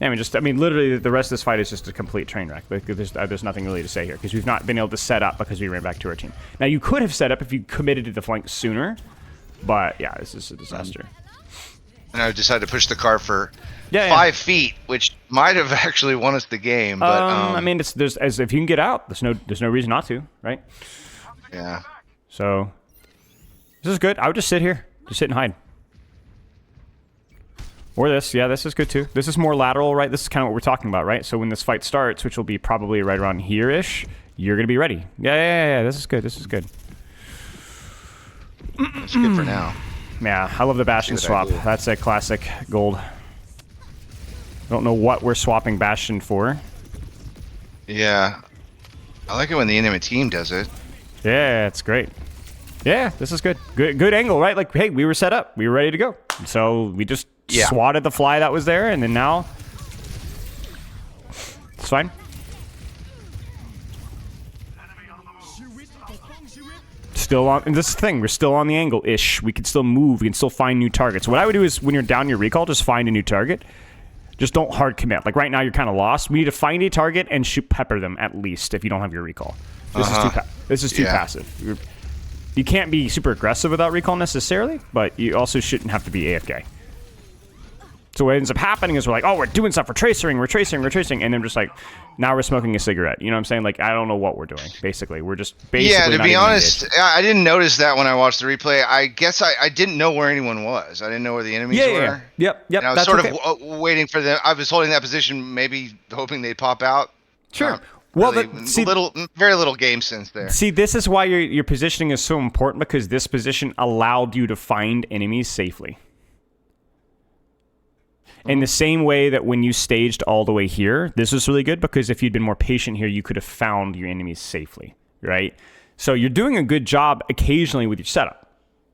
I mean, literally, the rest of this fight is just a complete train wreck. Like, there's nothing really to say here because we've not been able to set up because we ran back to our team. Now, you could have set up if you committed to the flank sooner, but yeah, this is a disaster. And I decided to push the car for 5 feet, which might have actually won us the game. But I mean, if you can get out, there's no reason not to, right? Yeah. So this is good. I would just sit here, just sit and hide. Or this, yeah, this is good too. This is more lateral, right? This is kind of what we're talking about, right? So when this fight starts, which will be probably right around here-ish, you're going to be ready. Yeah, this is good, this is good. It's good for now. Yeah, I love the Bastion swap. That's a classic gold. I don't know what we're swapping Bastion for. Yeah. I like it when the enemy team does it. Yeah, it's great. Yeah, this is good. Good angle, right? Like, hey, we were set up. We were ready to go. So we just swatted the fly that was there, and then now it's fine. still on, and this is the thing, we're still on the angle-ish. We can still move, we can still find new targets. What I would do is, when you're down your recall, just find a new target. Just don't hard commit. Like right now, you're kind of lost. We need to find a target and pepper them at least if you don't have your recall. This is too passive. You can't be super aggressive without recall necessarily, but you also shouldn't have to be AFK. So what ends up happening is we're like, oh, we're doing stuff, we're tracing, and then just like, now we're smoking a cigarette. You know what I'm saying? Like, I don't know what we're doing, basically. We're just basically Yeah, to not be even honest, engaged. I didn't notice that when I watched the replay. I guess I didn't know where anyone was. I didn't know where the enemies were. Yep. And I was sort of waiting for them. I was holding that position, maybe hoping they'd pop out. Sure. Really, very little game sense there. See, this is why your positioning is so important, because this position allowed you to find enemies safely. In the same way that when you staged all the way here, this was really good, because if you'd been more patient here, you could have found your enemies safely, right? So you're doing a good job occasionally with your setup.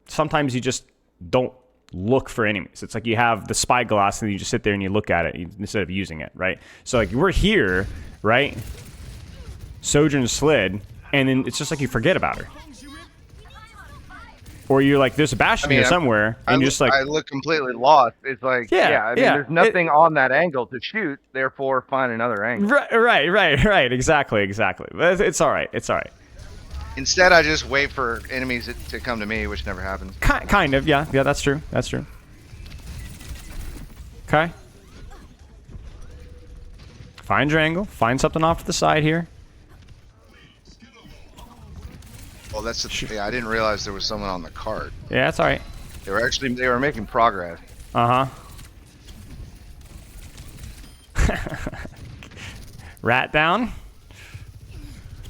Sometimes you just don't look for enemies. It's like you have the spyglass and you just sit there and you look at it instead of using it, right? So like we're here, right? Sojourn slid, and then it's just like you forget about her. Or you're like, there's a bastion here somewhere, and you're just like... I look completely lost. It's like, I mean, there's nothing on that angle to shoot, therefore find another angle. Right. Exactly. But it's all right. Instead, I just wait for enemies to come to me, which never happens. Kind of, yeah, that's true. Okay. Find your angle. Find something off to the side here. Well, I didn't realize there was someone on the cart. Yeah, that's all right. They were making progress. Rat down.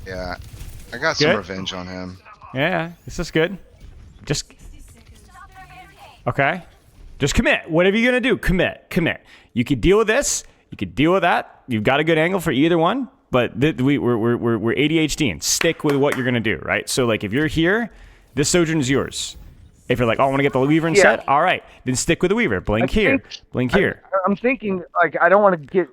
Yeah, I got some revenge on him. Yeah, this is good. Just okay. Just commit. Whatever you're gonna do, commit. You could deal with this. You could deal with that. You've got a good angle for either one. But we're ADHDing. Stick with what you're gonna do, right? So like if you're here, this Sojourn is yours. If you're like, oh, I want to get the Weaver instead, all right, then stick with the Weaver. Blink here. I'm thinking like I don't want to get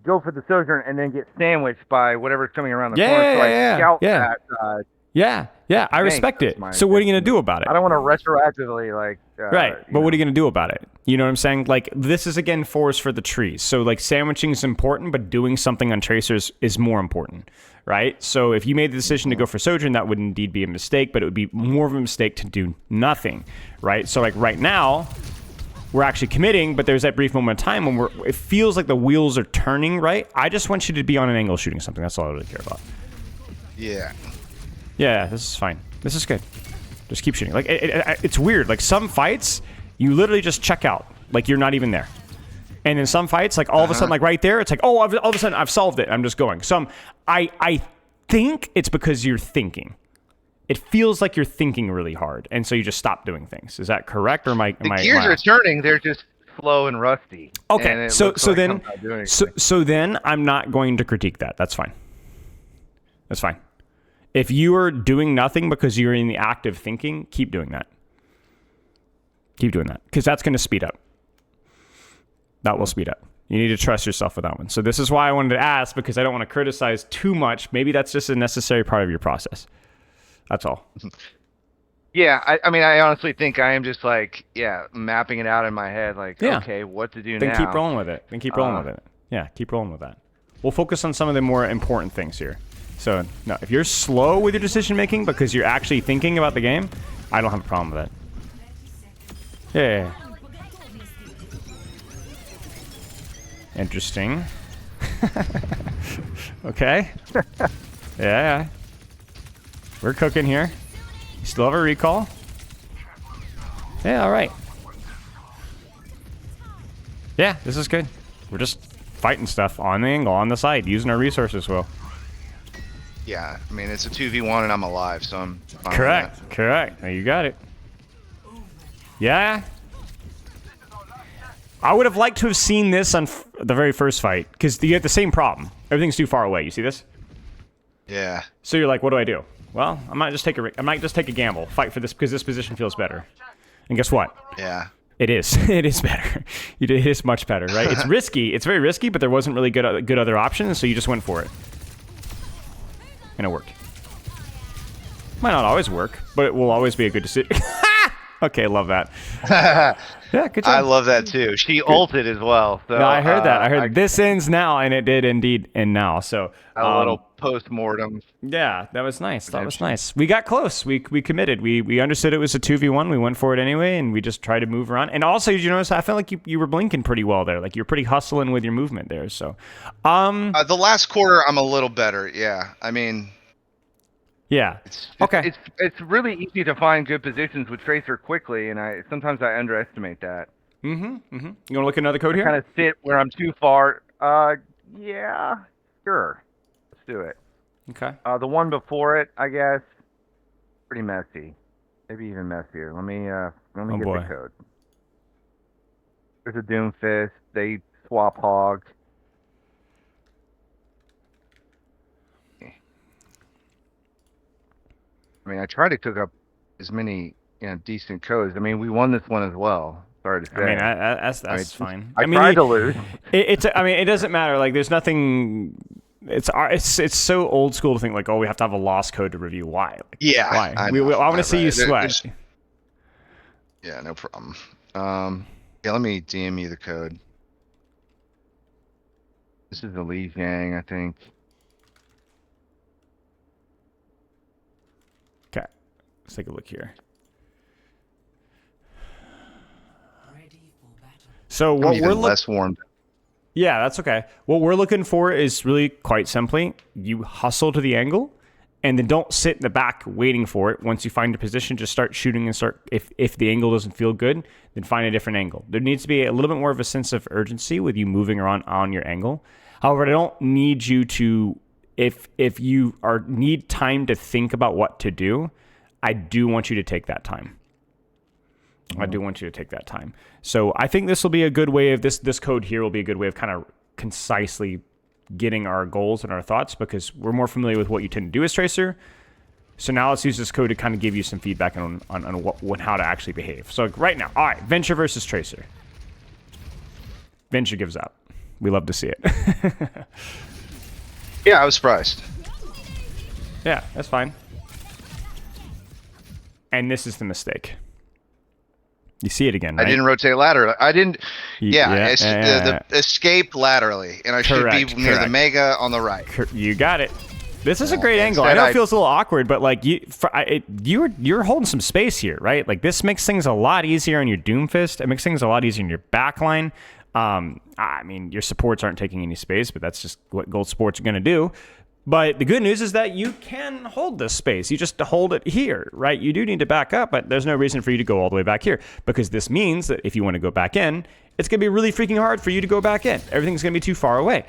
go for the Sojourn and then get sandwiched by whatever's coming around the corner. So I scout that. Yeah, I respect it. So what are you going to do about it? I don't want to retroactively like... right, but what are you going to do about it? You know what I'm saying? Like, this is, again, forest for the trees. So, like, sandwiching is important, but doing something on tracers is more important, right? So if you made the decision to go for Sojourn, that would indeed be a mistake, but it would be more of a mistake to do nothing, right? So, like, right now, we're actually committing, but there's that brief moment of time when it feels like the wheels are turning, right? I just want you to be on an angle shooting something. That's all I really care about. Yeah. Yeah, this is fine. This is good. Just keep shooting. Like, it's weird. Like, some fights, you literally just check out. Like, you're not even there. And in some fights, like, all of a sudden, like, right there, it's like, oh, all of a sudden, I've solved it. I'm just going. I think it's because you're thinking. It feels like you're thinking really hard, and so you just stop doing things. Is that correct, or am I... The gears are turning. They're just slow and rusty. Okay, so then I'm not going to critique that. That's fine. That's fine. If you are doing nothing because you're in the act of thinking, keep doing that. Keep doing that, because that's going to speed up. That will speed up. You need to trust yourself with that one. So this is why I wanted to ask, because I don't want to criticize too much. Maybe that's just a necessary part of your process. That's all. Yeah, I mean, I honestly think I am just like, mapping it out in my head, like, okay, what to do now. Then keep rolling with it. Yeah, keep rolling with that. We'll focus on some of the more important things here. So, no, if you're slow with your decision making because you're actually thinking about the game, I don't have a problem with that. Yeah. Interesting. Okay. Yeah. We're cooking here. You still have a recall. Yeah, all right. Yeah, this is good. We're just fighting stuff on the angle, on the side, using our resources well. Yeah, I mean, it's a 2v1 and I'm alive, so I'm fine. Correct. Now you got it. Yeah. I would have liked to have seen this on the very first fight, because you have the same problem. Everything's too far away. You see this? Yeah. So you're like, what do I do? Well, I might just take a gamble, fight for this, because this position feels better. And guess what? Yeah. It is. It is better. It is much better, right? It's risky. It's very risky, but there wasn't really good other options, so you just went for it. And it worked. Might not always work, but it will always be a good decision. Okay, love that. Yeah, good job. I love that too. She ulted as well. So No, I heard that. I heard this ends now, and it did indeed end now. So a little post-mortem. yeah, that was nice. That was nice. We got close. We committed. We understood it was a 2v1. We went for it anyway, and we just tried to move around. And also, you notice I felt like you were blinking pretty well there. Like you're pretty hustling with your movement there. So, the last quarter, I'm a little better. Yeah, I mean, yeah. Okay. It's really easy to find good positions with Tracer quickly, and sometimes I underestimate that. You want to look at another code here? Kind of sit where I'm too far. Yeah, sure. Let's do it. Okay. The one before it, I guess, pretty messy. Maybe even messier. Let me get the code. There's a Doomfist. They swap hog. I mean, I tried to cook up as many decent codes. I mean, we won this one as well. Sorry to say. I mean, that's fine. I tried to lose. I mean, it doesn't matter. Like, there's nothing. It's so old school to think like, oh, we have to have a lost code to review. Why? Like, yeah. Why? I want to see you sweat. Yeah, no problem. Yeah, let me DM you the code. This is the Li Yang, I think. Okay, let's take a look here. So what we're less warmed. Yeah, that's okay. What we're looking for is really quite simply, you hustle to the angle, and then don't sit in the back waiting for it. Once you find a position, just start shooting and start. If the angle doesn't feel good, then find a different angle. There needs to be a little bit more of a sense of urgency with you moving around on your angle. However, I don't need you to. If you need time to think about what to do, I do want you to take that time. I do want you to take that time. So I think this will be a good way of this code here will be a good way of kind of concisely getting our goals and our thoughts, because we're more familiar with what you tend to do as Tracer. So now let's use this code to kind of give you some feedback on how to actually behave. So right now, all right, Venture versus Tracer. Venture gives up. We love to see it. Yeah, I was surprised. Yeah, that's fine. And this is the mistake. You see it again, right? I didn't rotate laterally. I didn't. The escape laterally, and I should be near the Mega on the right. You got it. This is a great angle. I know it feels a little awkward, but like you're holding some space here, right? Like this makes things a lot easier on your Doomfist. It makes things a lot easier in your backline. I mean, your supports aren't taking any space, but that's just what gold supports are going to do. But the good news is that you can hold this space. You just hold it here, right? You do need to back up, but there's no reason for you to go all the way back here, because this means that if you want to go back in, it's going to be really freaking hard for you to go back in. Everything's going to be too far away.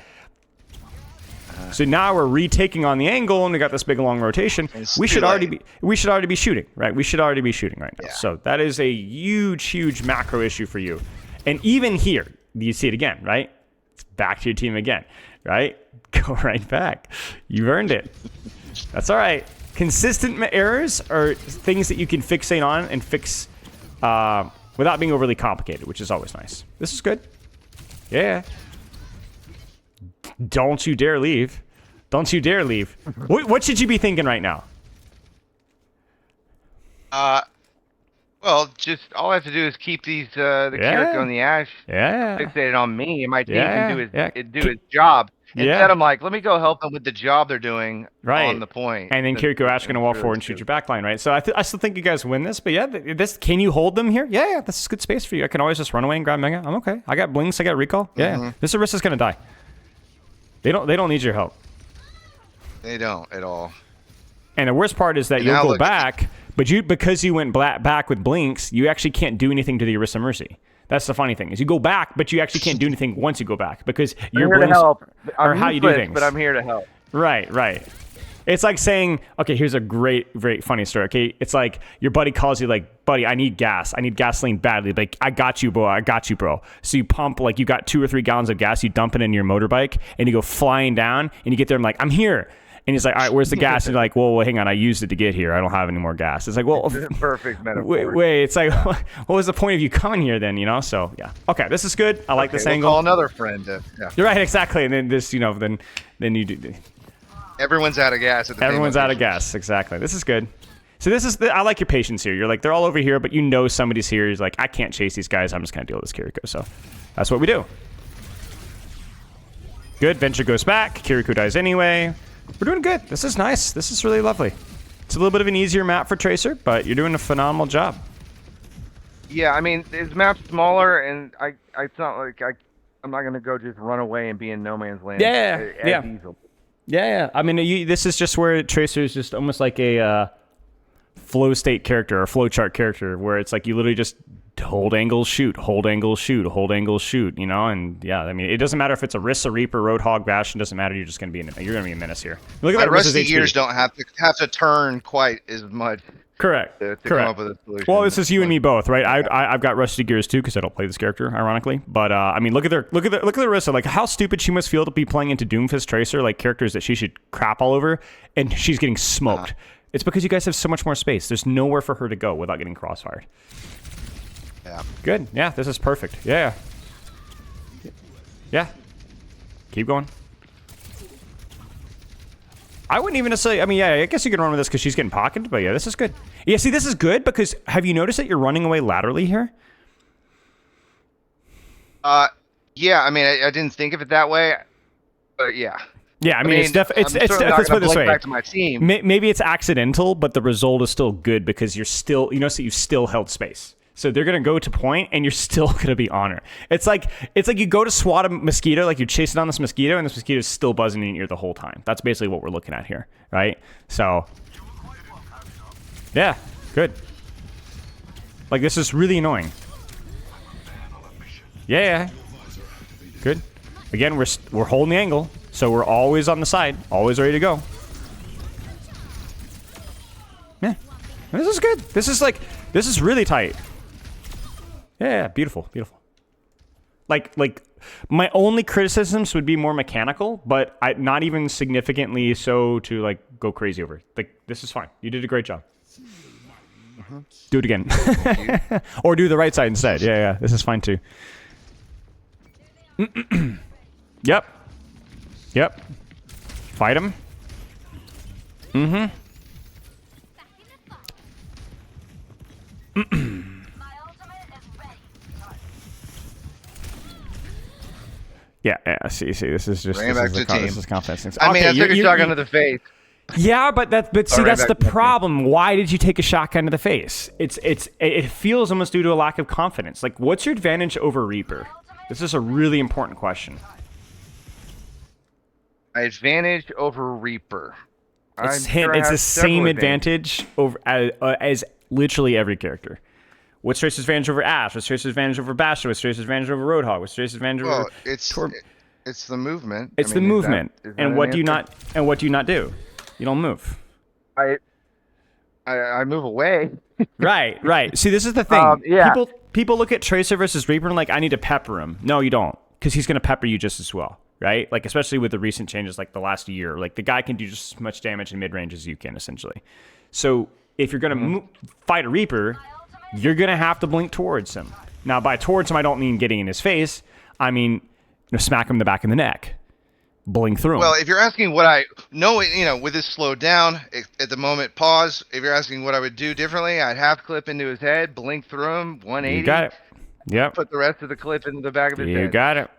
So now we're retaking on the angle, and we got this big long rotation. We should already be shooting, right? We should already be shooting right now. Yeah. So that is a huge macro issue for you. And even here, you see it again, right? It's back to your team again, right? Go right back. You've earned it. That's all right. Consistent errors are things that you can fixate on and fix without being overly complicated, which is always nice. This is good. Yeah. Don't you dare leave. Don't you dare leave. What should you be thinking right now? Well, just all I have to do is keep these the character on the Ash fixated on me, and my team can do his job. Instead, I'm like, let me go help them with the job they're doing on the point. And then Kiriko Ash is going to walk forward and shoot your backline, right? So I still think you guys win this, but can you hold them here? Yeah, this is good space for you. I can always just run away and grab Mega. I'm okay. I got Blinks, I got Recall. Yeah, this Orisa's going to die. They don't need your help. They don't at all. And the worst part is that you'll go back, but because you went back with Blinks, you actually can't do anything to the Orisa Mercy. That's the funny thing, is you go back, but you actually can't do anything once you go back, because your Blinks are how you do things. But I'm here to help. Right. It's like saying, okay, here's a great funny story. Okay, it's like your buddy calls you like, buddy, I need gas. I need gasoline badly. Like, I got you, bro. So you pump, like, you got 2 or 3 gallons of gas. You dump it in your motorbike, and you go flying down, and you get there. I'm like, I'm here. And he's like, all right, where's the gas? And you're like, well, hang on, I used it to get here. I don't have any more gas. It's like, well, perfect metaphor. Wait, it's like, what was the point of you coming here then? You know, so yeah. Okay, this is good. I like this angle. Call another friend. You're right, exactly. And then this, then you do. Everyone's out of gas. Everyone's out of gas, exactly. This is good. So I like your patience here. You're like, they're all over here, but you know somebody's here. He's like, I can't chase these guys. I'm just going to deal with this Kiriko. So that's what we do. Good. Venture goes back. Kiriko dies anyway. We're doing good. This is nice. This is really lovely. It's a little bit of an easier map for Tracer, but you're doing a phenomenal job. Yeah, I mean, his map's smaller, and it's not like I'm not gonna go just run away and be in no man's land. Yeah. Yeah. I mean, this is just where Tracer is just almost like a flow state character or flow chart character, where it's like you literally just hold angle, shoot, hold angle, shoot, hold angle, shoot. You know, and yeah, I mean, it doesn't matter if it's a Rissa, Reaper, Roadhog, Bastion. Doesn't matter. You're just gonna be you're gonna be a menace here. Look at My that. rusty gears don't have to turn quite as much. Correct. To Correct. come up with a solution. Well, this is you and me both, right? I've got rusty gears too because I don't play this character, ironically. But I mean, look at the Rissa. Like, how stupid she must feel to be playing into Doomfist Tracer, like characters that she should crap all over, and she's getting smoked. It's because you guys have so much more space. There's nowhere for her to go without getting crossfired. Yeah. Good. Yeah, this is perfect. Yeah. Yeah. Keep going. I wouldn't even necessarily, I mean, yeah, I guess you can run with this because she's getting pocketed, but yeah, this is good. Yeah, see, this is good because have you noticed that you're running away laterally here? Yeah, I mean, I didn't think of it that way, but yeah. Yeah, I mean it's definitely, let's put it this way. Back to my team. Maybe it's accidental, but the result is still good because you're still, you know, so you've still held space. So they're gonna go to point, and you're still gonna be on her. It's like you go to swat a mosquito, like you're chasing down this mosquito, and this mosquito is still buzzing in your ear the whole time. That's basically what we're looking at here, right? So, yeah, good. Like, this is really annoying. Yeah, good. Again, we're holding the angle, so we're always on the side, always ready to go. Yeah, this is good. This is really tight. Yeah, beautiful. Like my only criticisms would be more mechanical, but not even significantly so to like go crazy over. Like, this is fine. You did a great job. Do it again. Or do the right side instead. Yeah, this is fine too. Yep. Fight him. Yeah. See, this is just this is confidence things. I mean, I took a shotgun to the face. Yeah, but see, that's the problem. Why did you take a shotgun to the face? It feels almost due to a lack of confidence. Like, what's your advantage over Reaper? This is a really important question. My advantage over Reaper. It's the same advantage over as literally every character. What's Tracer's advantage over Ashe? What's Tracer's advantage over Bastion? What's Tracer's advantage over Roadhog? What's Tracer's advantage over? It's the movement. It's the movement. And what do you not? And what do you not do? You don't move. I move away. Right. See, this is the thing. Yeah. People look at Tracer versus Reaper and like, I need to pepper him. No, you don't, because he's gonna pepper you just as well, right? Like, especially with the recent changes, like the last year, like the guy can do just as much damage in mid range as you can, essentially. So if you're gonna fight a Reaper, you're gonna have to blink towards him. Now, by towards him, I don't mean getting in his face. I mean, smack him in the back of the neck. Blink through him. Well, if you're asking what I know, with this slowed down at the moment, pause. If you're asking what I would do differently, I'd half clip into his head, blink through him, 180. You got it. Yep. Put the rest of the clip into the back of his head. You got it.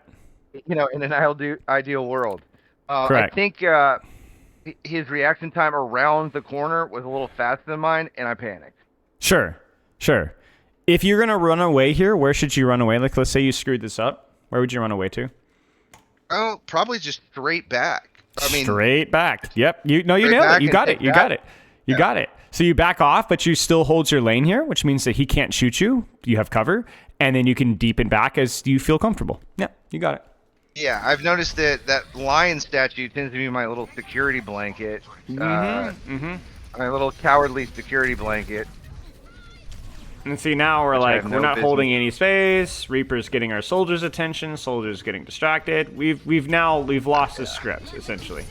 In an ideal world. Correct. I think his reaction time around the corner was a little faster than mine, and I panicked. Sure. If you're gonna run away here, where should you run away? Like, let's say you screwed this up. Where would you run away to? Oh, probably just straight back. Straight back. Yep. You nailed it. You got it. You got it. So you back off, but you still hold your lane here, which means that he can't shoot you. You have cover, and then you can deepen back as you feel comfortable. Yeah, you got it. Yeah, I've noticed that lion statue tends to be my little security blanket. My little cowardly security blanket. And see, now we're not holding any space. Reaper's getting our soldiers' attention. Soldiers getting distracted. We've lost the script, essentially.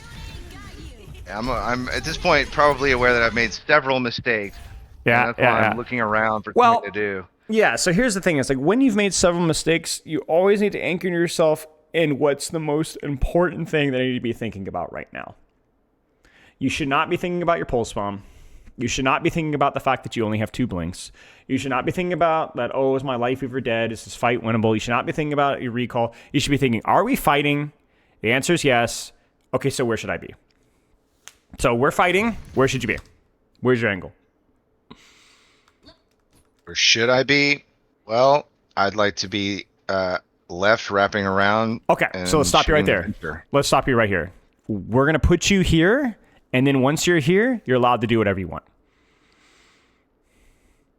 I'm at this point probably aware that I've made several mistakes. Yeah, that's why I'm looking around for something to do. Yeah, so here's the thing. It's like, when you've made several mistakes, you always need to anchor yourself in what's the most important thing that I need to be thinking about right now. You should not be thinking about your pulse bomb. You should not be thinking about the fact that you only have 2 blinks. You should not be thinking about that, oh, is my life ever dead? Is this fight winnable? You should not be thinking about your recall. You should be thinking, are we fighting? The answer is yes. Okay, so where should I be? So we're fighting. Where should you be? Where's your angle? Or should I be? Well, I'd like to be left, wrapping around. Okay, so let's stop you right there. Let's stop you right here. We're going to put you here, and then once you're here, you're allowed to do whatever you want.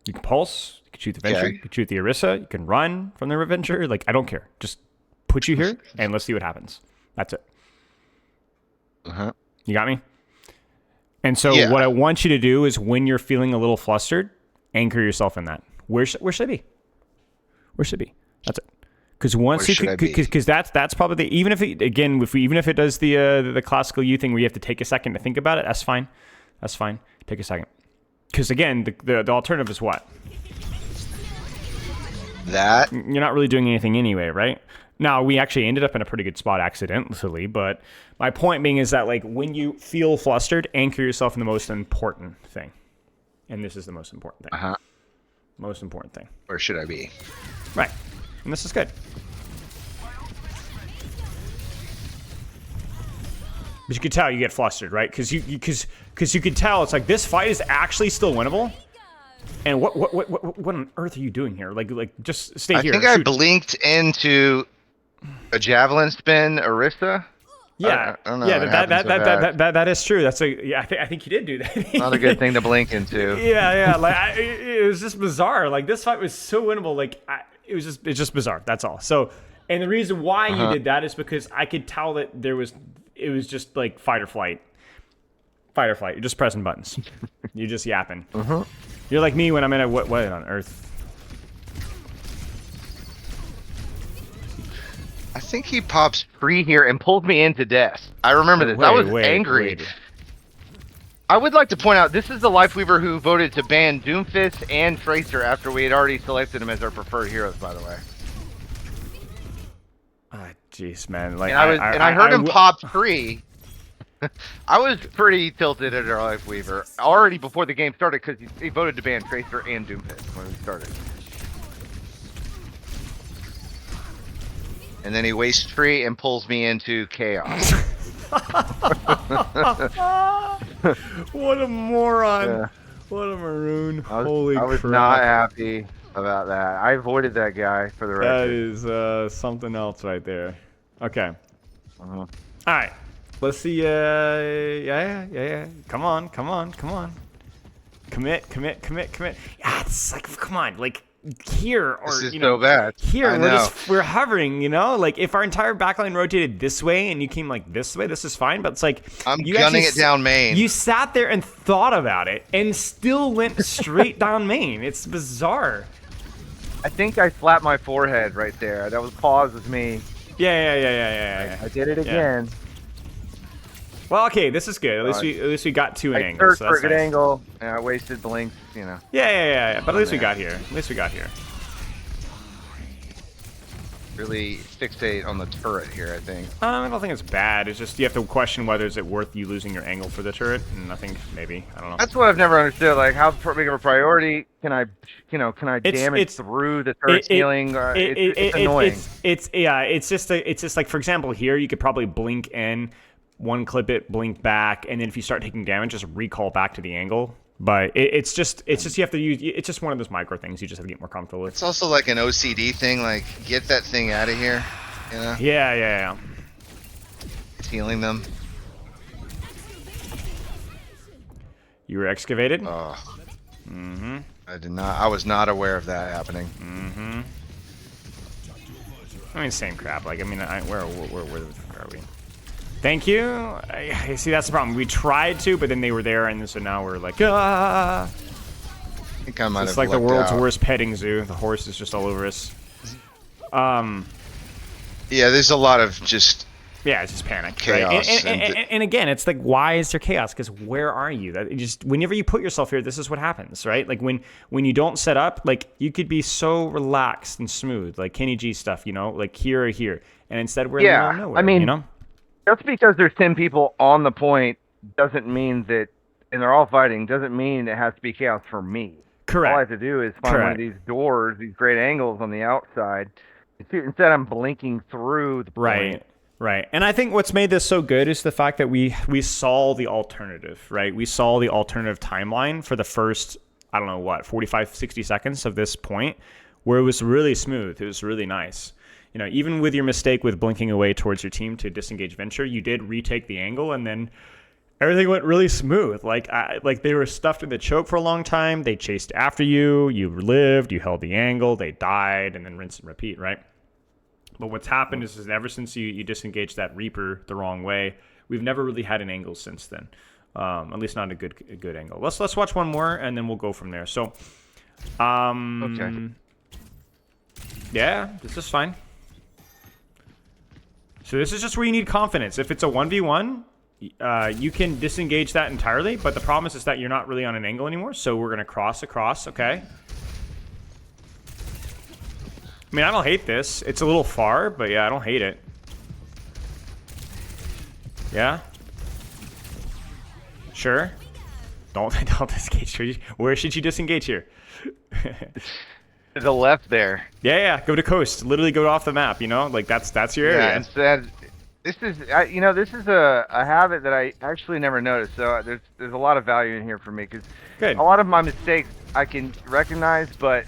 You can pulse, you can shoot the Venture, Okay. you can shoot the Orisa, you can run from the Venture. Like, I don't care. Just put you here, and let's see what happens. That's it. Uh-huh. You got me? And so Yeah. what I want you to do is when you're feeling a little flustered, anchor yourself in that. Where should I be? Where should I be? That's it. Because once Where should I be? because that's probably the, even if it, again even if it does the classical U thing where you have to take a second to think about it, that's fine. That's fine. Take a second. Because again, the alternative is what? That You're not really doing anything anyway, right? Now, we actually ended up in a pretty good spot accidentally, but my point being is that, like, when you feel flustered, anchor yourself in the most important thing. And this is the most important thing. Uh-huh. Most important thing. Where should I be? Right. And this is good. But you could tell you get flustered, right? Because you could tell it's like this fight is actually still winnable. And what on earth are you doing here? Like just stay here. I think I shoot. blinked into a javelin spin Orisa. Yeah, I don't know yeah, what happens with that is true. That's I think you did do that. Not a good thing to blink into. Yeah, like it was just bizarre. Like this fight was so winnable. Like it's just bizarre. That's all. So, and the reason why you did that is because I could tell that it was just like fight or flight. Fight or flight. You're just pressing buttons. You're just yapping. You're like me when I'm in a what on earth? I think he pops free here and pulled me into death. I remember this. I was angry. Wait. I would like to point out, this is the Lifeweaver who voted to ban Doomfist and Tracer after we had already selected him as our preferred heroes, by the way. Ah, jeez, man. Like And I heard him pop free. I was pretty tilted at our Lifeweaver already before the game started because he voted to ban Tracer and Doomfist when we started. And then he wastes free and pulls me into chaos. What a moron. Yeah. What a maroon. I was, Holy I was crap. not happy about that. I avoided that guy for the That record. is something else right there. Okay. Uh-huh. All right. Let's see. Yeah. Come on. Commit. Yeah, it's like, come on. Like, here or This is you know, so bad. here I we're know. we're hovering, you know, like if our entire backline rotated this way and you came like this way, this is fine, but it's like I'm you gunning actually it down main. You sat there and thought about it and still went straight down main. It's bizarre. I think I slapped my forehead right there. That was pause with me. Yeah. I did it again. Well, okay, this is good. At least we got two I angles. searched So for a that's good nice. angle, and I wasted blinks, you know. Yeah. But at least we got here. Really fixate on the turret here, I think. I don't think it's bad. It's just you have to question whether is it worth you losing your angle for the turret. And I think maybe I don't know. That's what I've never understood. Like, how big of a priority can I damage it's- through the turret ceiling? It's annoying. It's just like, for example, here you could probably blink in, one clip it, blink back, and then if you start taking damage, just recall back to the angle. But it's just you have to use. It's just one of those micro things you just have to get more comfortable with. It's also like an OCD thing, like, get that thing out of here, you know? Yeah. It's healing them. You were excavated. Oh. I was not aware of that happening. I mean, same crap. Like, I mean, where are we? Thank you. I see, that's the problem. We tried to, but then they were there, and so now we're like, ah. I think I might It's have like the lucked world's out. worst petting zoo. The horse is just all over us. Yeah, there's a lot of just Yeah, it's just panic. Chaos Right? and And again, it's like, why is there chaos? Because where are you? That just whenever you put yourself here, this is what happens, right? Like when you don't set up, like you could be so relaxed and smooth, like Kenny G stuff, you know, like here or here, and instead we're in the middle of nowhere. I mean, you know. Just because there's 10 people on the point doesn't mean that and they're all fighting, doesn't mean it has to be chaos for me. All I have Correct. to do is find one of these doors, these great angles on the outside. Instead, I'm blinking through the point. Right. And I think what's made this so good is the fact that we saw the alternative, right? We saw the alternative timeline for the first, I don't know what, 45, 60 seconds of this point, where it was really smooth. It was really nice. You know, even with your mistake with blinking away towards your team to disengage Venture, you did retake the angle, and then everything went really smooth. Like they were stuffed in the choke for a long time. They chased after you. You lived. You held the angle. They died, and then rinse and repeat, right? But what's happened is ever since you disengaged that Reaper the wrong way, we've never really had an angle since then. At least not a good angle. Let's watch one more, and then we'll go from there. So, Okay. yeah, this is fine. So this is just where you need confidence. If it's a 1v1, you can disengage that entirely, but the problem is that you're not really on an angle anymore, so we're going to cross across, okay? I mean, I don't hate this. It's a little far, but yeah, I don't hate it. Yeah? Sure? Don't disengage. Where should you disengage here? To the left there. Yeah, go to coast. Literally go off the map, you know? Like, that's your area. Yeah, instead, this is this is a habit that I actually never noticed. So there's a lot of value in here for me because a lot of my mistakes I can recognize, but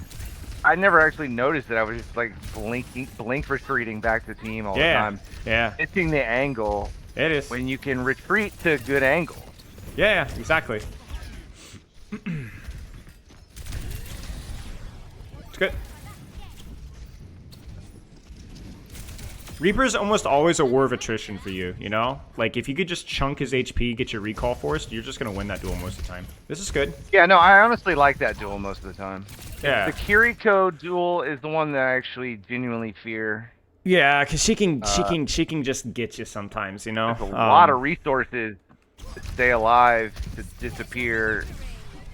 I never actually noticed that I was just like blink retreating back to team all the time. Yeah. Missing the angle. It is. When you can retreat to a good angle. Yeah, exactly. It's good. Reaper's almost always a war of attrition for you, you know? Like, if you could just chunk his HP, get your recall forced, you're just going to win that duel most of the time. This is good. Yeah, no, I honestly like that duel most of the time. Yeah. The Kiriko duel is the one that I actually genuinely fear. Yeah, because she can just get you sometimes, you know? There's a lot of resources to stay alive, to disappear,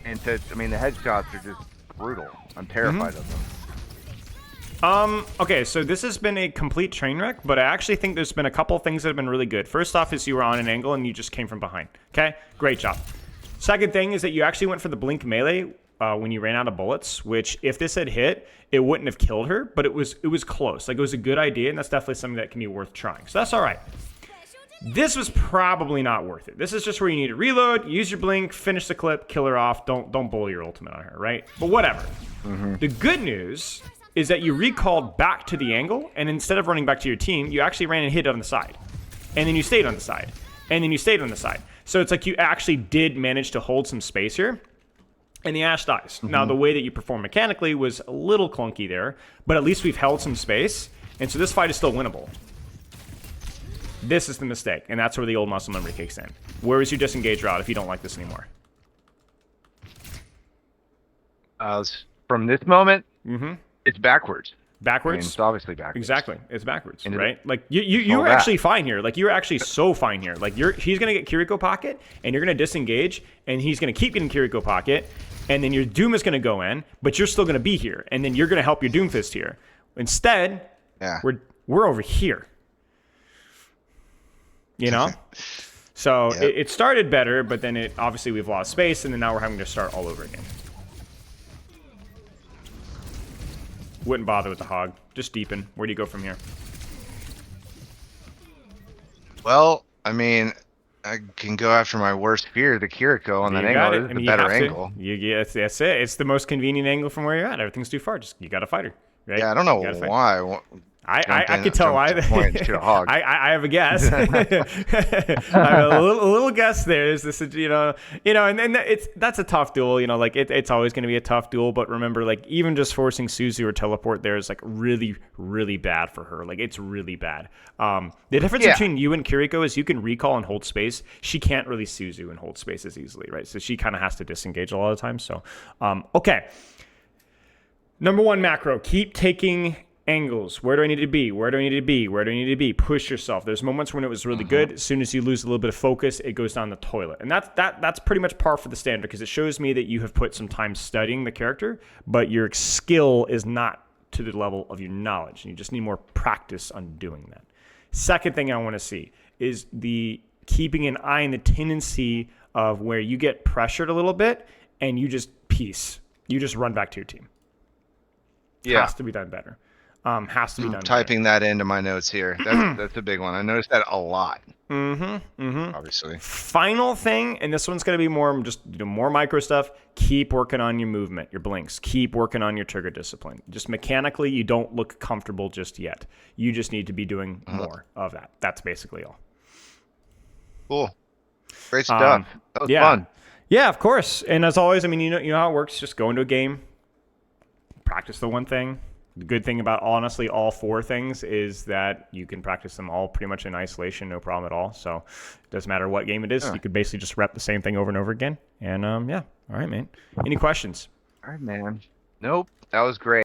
and the headshots are just brutal. I'm terrified of them. Okay, so this has been a complete train wreck, but I actually think there's been a couple things that have been really good. First off is you were on an angle and you just came from behind. Okay, great job. Second thing is that you actually went for the blink melee when you ran out of bullets, which if this had hit, it wouldn't have killed her, but it was close. Like, it was a good idea, and that's definitely something that can be worth trying. So that's all right. This was probably not worth it. This is just where you need to reload, use your blink, finish the clip, kill her off. Don't bully your ultimate on her, right? But whatever. The good news is that you recalled back to the angle, and instead of running back to your team, you actually ran and hit on the side. And then you stayed on the side. And then you stayed on the side. So it's like you actually did manage to hold some space here. And the Ashe dies. Now, the way that you perform mechanically was a little clunky there, but at least we've held some space, and so this fight is still winnable. This is the mistake, and that's where the old muscle memory kicks in. Where is your disengage route if you don't like this anymore? From this moment, it's backwards. Backwards? It's obviously backwards. Exactly. It's backwards, right? Like, you were actually fine here. Like, you're actually so fine here. Like, he's going to get Kiriko pocket, and you're going to disengage, and he's going to keep getting Kiriko pocket, and then your Doom is going to go in, but you're still going to be here, and then you're going to help your Doomfist here. Instead, we're over here. You know? So it started better, but then obviously we've lost space, and then now we're having to start all over again. Wouldn't bother with the hog. Just deepen. Where do you go from here? Well, I mean, I can go after my worst fear, the Kiriko, on that angle. It is the better angle. That's it. It's the most convenient angle from where you're at. Everything's too far. Just you got to fight her. Right? Yeah, I don't know why. I could tell why. I have a guess. I have a little guess there. Is this, and that's a tough duel. You know, like it's always going to be a tough duel. But remember, like even just forcing Suzu or teleport there is like really, really bad for her. Like it's really bad. The difference between you and Kiriko is you can recall and hold space. She can't really Suzu and hold space as easily, right? So she kind of has to disengage a lot of the time. So, okay. Number one macro: keep taking angles. Where do I need to be? Where do I need to be? Where do I need to be? Push yourself. There's moments when it was really good. As soon as you lose a little bit of focus, it goes down the toilet. And that's pretty much par for the standard because it shows me that you have put some time studying the character, but your skill is not to the level of your knowledge. And you just need more practice on doing that. Second thing I want to see is the keeping an eye on the tendency of where you get pressured a little bit and you just peace. You just run back to your team. Yeah. Has to be done better. Has to be done Typing that into my notes here. That's a big one. I noticed that a lot. better. Obviously. Final thing, and this one's going to be more just more micro stuff. Keep working on your movement, your blinks. Keep working on your trigger discipline. Just mechanically, you don't look comfortable just yet. You just need to be doing more of that. That's basically all. Cool. Great stuff. That was fun. Yeah, of course. And as always, I mean, you know how it works. Just go into a game, practice the one thing. The good thing about, honestly, all 4 things is that you can practice them all pretty much in isolation, no problem at all. So it doesn't matter what game it is. You could basically just rep the same thing over and over again. And, yeah. All right, man. Any questions? All right, man. Nope. That was great.